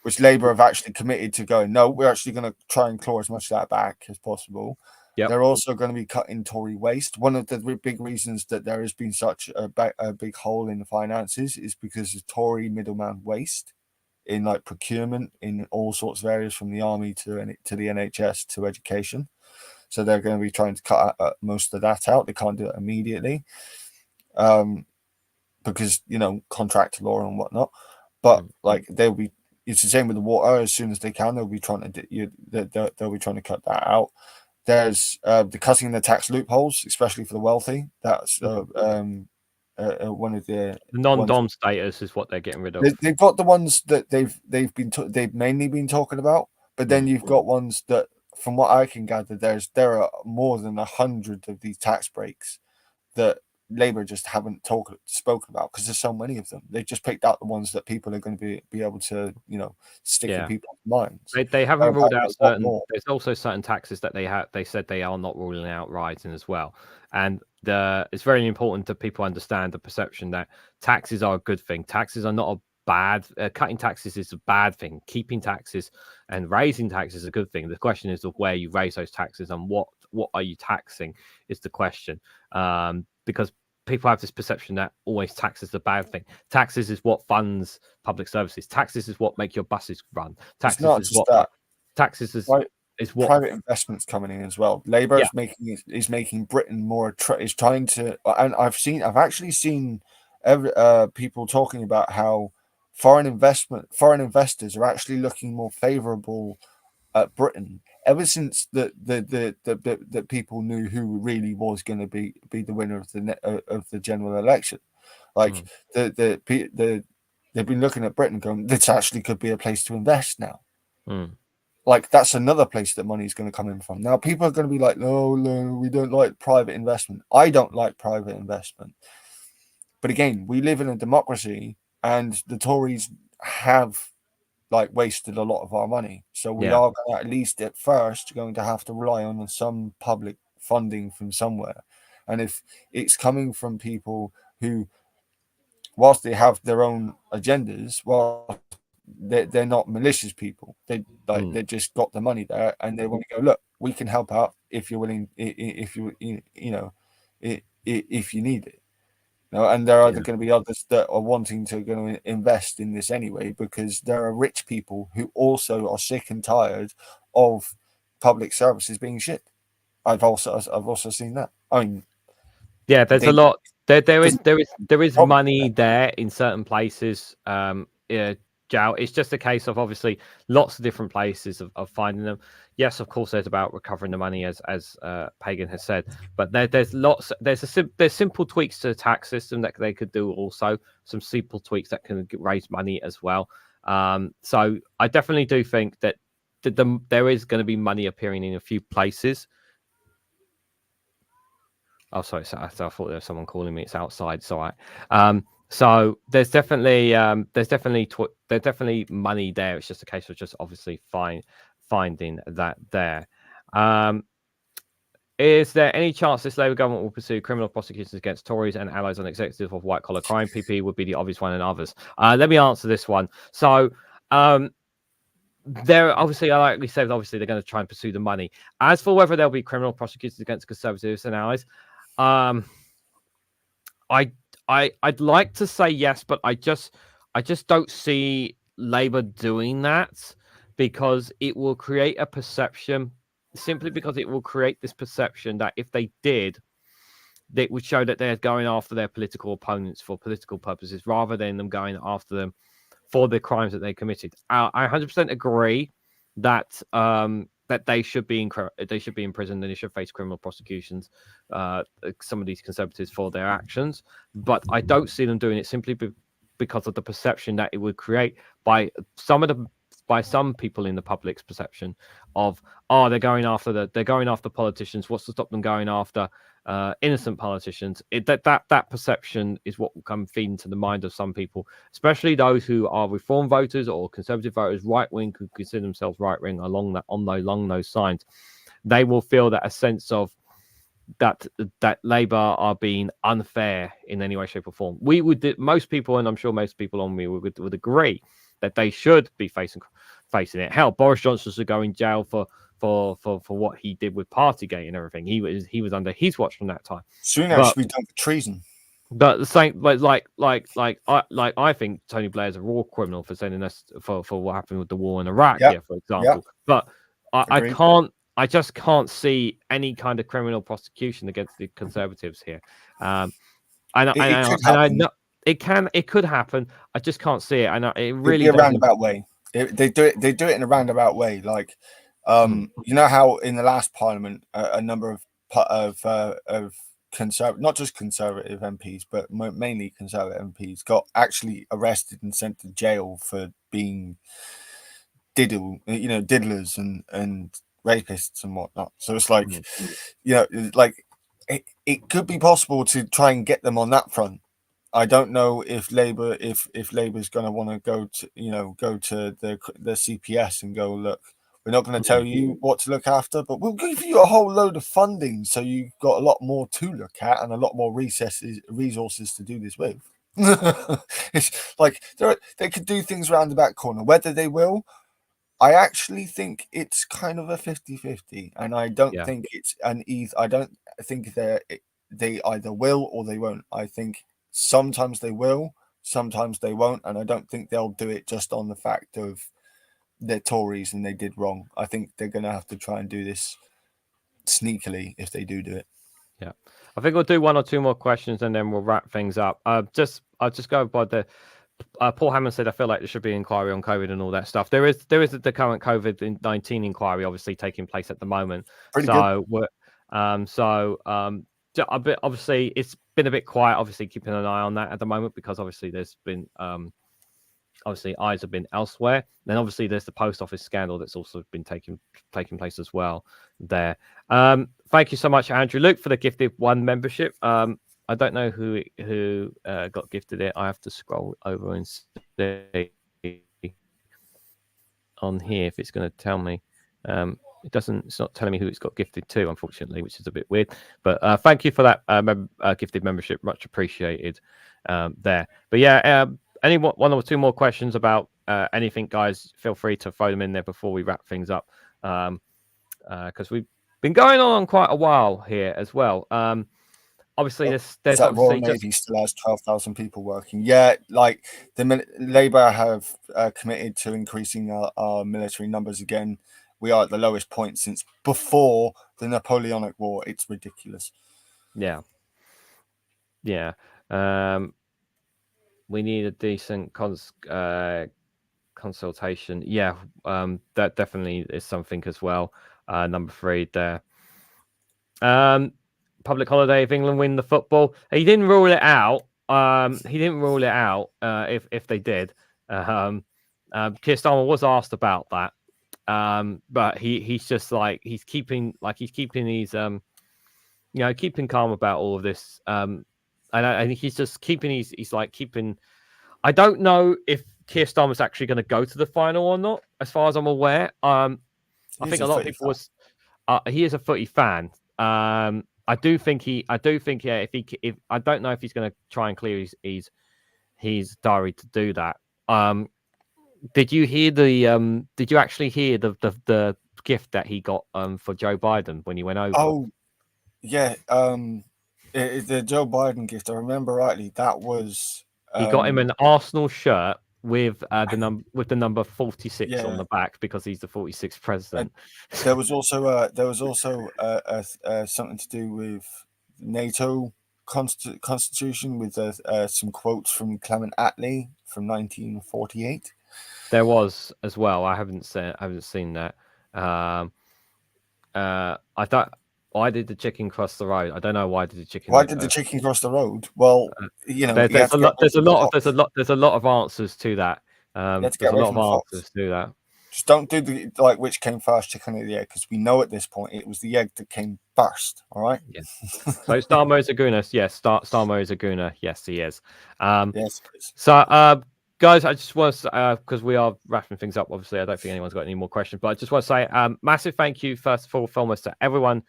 Which Labour have actually committed to going, no, we're actually going to try and claw as much of that back as possible. Yep. They're also going to be cutting Tory waste. One of the big reasons that there has been such a big hole in the finances is because of Tory middleman waste in like procurement in all sorts of areas, from the army to the NHS to education. So they're going to be trying to cut most of that out. They can't do it immediately because, you know, contract law and whatnot. But like they'll be, it's the same with the water. As soon as they can, they'll be trying to cut that out. There's the cutting the tax loopholes, especially for the wealthy. That's one of the non-dom status is what they're getting rid of. They've got the ones that they've mainly been talking about, but then you've got ones that, from what I can gather, there are more than 100 of these tax breaks that Labour just haven't spoken about because there's so many of them. They've just picked out the ones that people are going to be able to, you know, stick in people's minds. They haven't ruled out certain. There's also certain taxes that they said they are not ruling out rising as well. And it's very important that people understand the perception that taxes are a good thing. Taxes are not a bad. Cutting taxes is a bad thing. Keeping taxes and raising taxes is a good thing. The question is of where you raise those taxes and what are you taxing is the question. Because people have this perception that always taxes is a bad thing. Taxes is what funds public services. Taxes is what make your buses run. Taxes is what. Taxes is. private investments coming in as well. Labour is making Britain more is trying to, and I've actually seen people talking about how foreign investors are actually looking more favourable at Britain ever since the people knew who really was going to be the winner of the general election. Like they've been looking at Britain going, this actually could be a place to invest now. Like that's another place that money is going to come in from. Now people are going to be like, no, we don't like private investment. I don't like private investment. But again, we live in a democracy, and the Tories have like wasted a lot of our money. So we are going to, at least at first, going to have to rely on some public funding from somewhere. And if it's coming from people who, whilst they have their own agendas, well, they're not malicious people. They just got the money there, and they want to go, look, we can help out if you're willing, if you if you need it. And there are going to be others that are wanting to go and invest in this anyway, because there are rich people who also are sick and tired of public services being shit. I've also seen that. I mean, there's a lot. There is money there in certain places. Jow. It's just a case of obviously lots of different places of finding them. Yes, of course, there's about recovering the money, as Pagan has said, but there's lots. There's simple tweaks to the tax system that they could do. Also, some simple tweaks that can raise money as well. So I definitely do think that there is going to be money appearing in a few places. Oh, sorry. So I thought there was someone calling me. It's outside. It's all right. So there's definitely money there. It's just a case of just obviously finding that there. Is there any chance this Labour government will pursue criminal prosecutions against Tories and allies on executive of white collar crime? PP would be the obvious one, and others. Let me answer this one. So there obviously, like we said, obviously they're going to try and pursue the money. As for whether there'll be criminal prosecutions against Conservatives and allies, I'd like to say yes, but I just don't see Labour doing that, because it will create a perception. Simply because it will create this perception that if they did, it would show that they're going after their political opponents for political purposes, rather than them going after them for the crimes that they committed. I 100% agree that that they should be in prison, and they should face criminal prosecutions. Some of these Conservatives for their actions, but I don't see them doing it simply because of the perception that it would create by some people in the public's perception of, they're going after politicians. What's to stop them going after innocent politicians? That perception is what will come feed into the mind of some people, especially those who are Reform voters or Conservative voters, right wing, who consider themselves right wing along those signs. They will feel that a sense of that Labour are being unfair in any way, shape, or form. Most people, and I'm sure most people on me would agree that they should be facing it. Hell, Boris Johnson should go in jail for what he did with Partygate and everything. He was under his watch from that time. Sunak should be done for treason. But the same, I think Tony Blair's a raw criminal for sending us for what happened with the war in Iraq, for example. But I just can't see any kind of criminal prosecution against the Conservatives here. I know it could happen. I just can't see it. I know it really a roundabout way. They do it in a roundabout way. Like, you know how in the last Parliament, a number of conservative, not just Conservative MPs, but mainly Conservative MPs, got actually arrested and sent to jail for being diddlers and rapists and whatnot. So it's like, it could be possible to try and get them on that front. I don't know if Labour, if Labour's going to want to go to the CPS and go, look, we're not going to tell you what to look after, but we'll give you a whole load of funding, so you've got a lot more to look at and a lot more resources to do this with. It's like they could do things around the back corner. Whether they will, I actually think it's kind of a 50-50, and I don't think it's an ease. I don't think they either will or they won't. I think sometimes they will, sometimes they won't, and I don't think they'll do it just on the fact of they're Tories and they did wrong. I think they're going to have to try and do this sneakily if they do it. Yeah, I think we'll do one or two more questions and then we'll wrap things up. I'll just go by the. Paul Hammond said, "I feel like there should be an inquiry on COVID and all that stuff." There is the current COVID-19 inquiry, obviously taking place at the moment. Pretty good. We're, a bit, obviously, it's been a bit quiet. Obviously, keeping an eye on that at the moment because obviously there's been obviously eyes have been elsewhere. Then obviously there's the post office scandal that's also been taking place as well there. Thank you so much, Andrew Luke, for the gifted one membership. I don't know who got gifted it. I have to scroll over and see on here if it's going to tell me. It doesn't. It's not telling me who it's got gifted to, unfortunately, which is a bit weird. But thank you for that gifted membership. Much appreciated there. But yeah, any one or two more questions about anything, guys? Feel free to throw them in there before we wrap things up, because we've been going on quite a while here as well. Obviously, there's that Royal Navy still has 12,000 people working. Yeah, like the Labour have committed to increasing our military numbers again. We are at the lowest point since before the Napoleonic War. It's ridiculous. Yeah. We need a decent consultation. Yeah, that definitely is something as well. Number 3 there. Public holiday if England win the football. He didn't rule it out. If they did. Keir Starmer was asked about that. But he's just like he's keeping his keeping calm about all of this. And he's just keeping keeping. I don't know if Keir Starmer's actually going to go to the final or not, as far as I'm aware. I think a lot of people was. He is a footy fan. I do think if I don't know if he's going to try and clear his diary to do that. Did you hear Did you actually hear the gift that he got for Joe Biden when he went over? Oh, yeah. The Joe Biden gift. I remember rightly. That was he got him an Arsenal shirt with the number 46 on the back because he's the 46th president. There was also something to do with NATO constitution with some quotes from Clement Attlee from 1948. There was as well. I haven't seen that. I thought. Why did the chicken cross the road? I don't know why did the chicken. Why did the chicken cross the road? Well, there's a lot of answers to that. There's a lot of answers to that. Just don't do the which came first, chicken or the egg, because we know at this point it was the egg that came first. All right. Yeah. So Starmer is a gooner. Yes, Starmer is a gooner. Yes, he is. Yes. So, guys, I just want to because we are wrapping things up. Obviously, I don't think anyone's got any more questions, but I just want to say massive thank you first of all, foremost, to everyone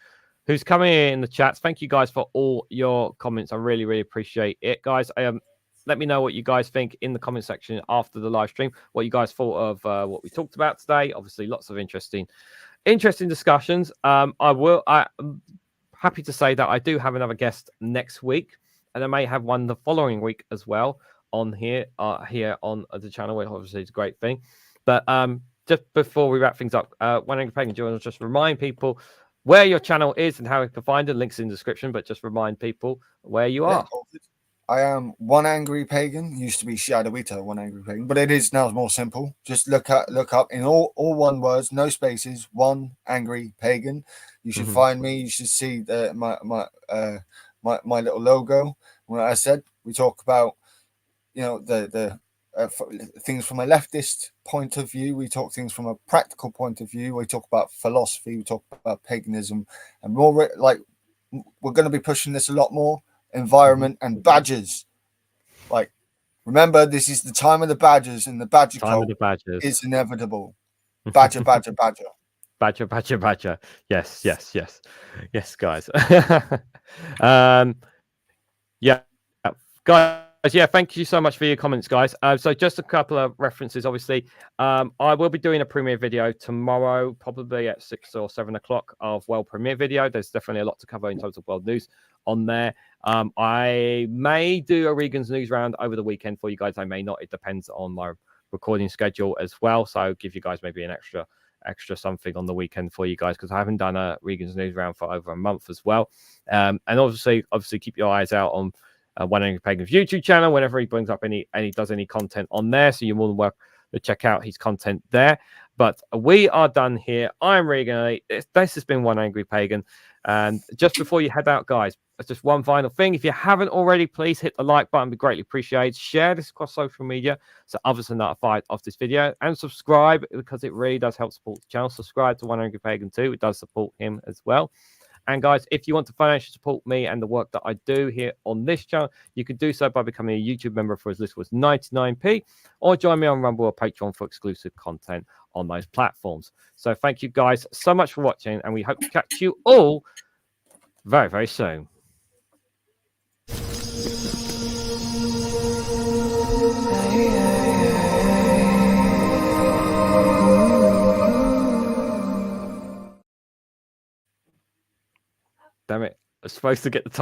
who's coming in the chats. Thank you guys for all your comments. I really, really appreciate it, guys. Let me know what you guys think in the comment section after the live stream. What you guys thought of what we talked about today. Obviously, lots of interesting discussions. I'm happy to say that I do have another guest next week, and I may have one the following week as well on here on the channel, which obviously is a great thing. But just before we wrap things up, One Angry Pagan, do you want to just remind people where your channel is and how you can find it? Links in the description, but just remind people where you are. I am One Angry Pagan. Used to be Shadowita, One Angry Pagan, but it is now more simple. Just look up in all one words, no spaces, One Angry Pagan. You should find me. You should see my little logo. When I said we talk about the things from a leftist point of view. We talk things from a practical point of view. We talk about philosophy. We talk about paganism, and more we're going to be pushing this a lot more. Environment and badgers. Remember, this is the time of the badgers, and the badger cult is inevitable. Badger, badger, badger. Badger, badger, badger. Yes, guys. Yeah, guys. Yeah, thank you so much for your comments, guys. So just a couple of references. Obviously, I will be doing a premiere video tomorrow, probably at 6 or 7 o'clock of World Premiere video. There's definitely a lot to cover in terms of world news on there. I may do a Regan's news round over the weekend for you guys. I may not. It depends on recording schedule as well. So give you guys maybe an extra something on the weekend for you guys, because I haven't done a Regan's News Round for over a month as well. And obviously keep your eyes out on One Angry Pagan's YouTube channel whenever he brings up any does any content on there. So you're more than welcome to check out his content there. But we are done here. I'm Reganelite. This has been One Angry Pagan. And just before you head out, guys, just one final thing. If you haven't already, please hit the like button. It'd be greatly appreciated. Share this across social media so others are notified of this video. And subscribe, because it really does help support the channel. Subscribe to One Angry Pagan too. It does support him as well. And guys, if you want to financially support me and the work that I do here on this channel, you can do so by becoming a YouTube member for as little as 99p, or join me on Rumble or Patreon for exclusive content on those platforms. So thank you guys so much for watching, and we hope to catch you all very, very soon. Damn it. I was supposed to get the time.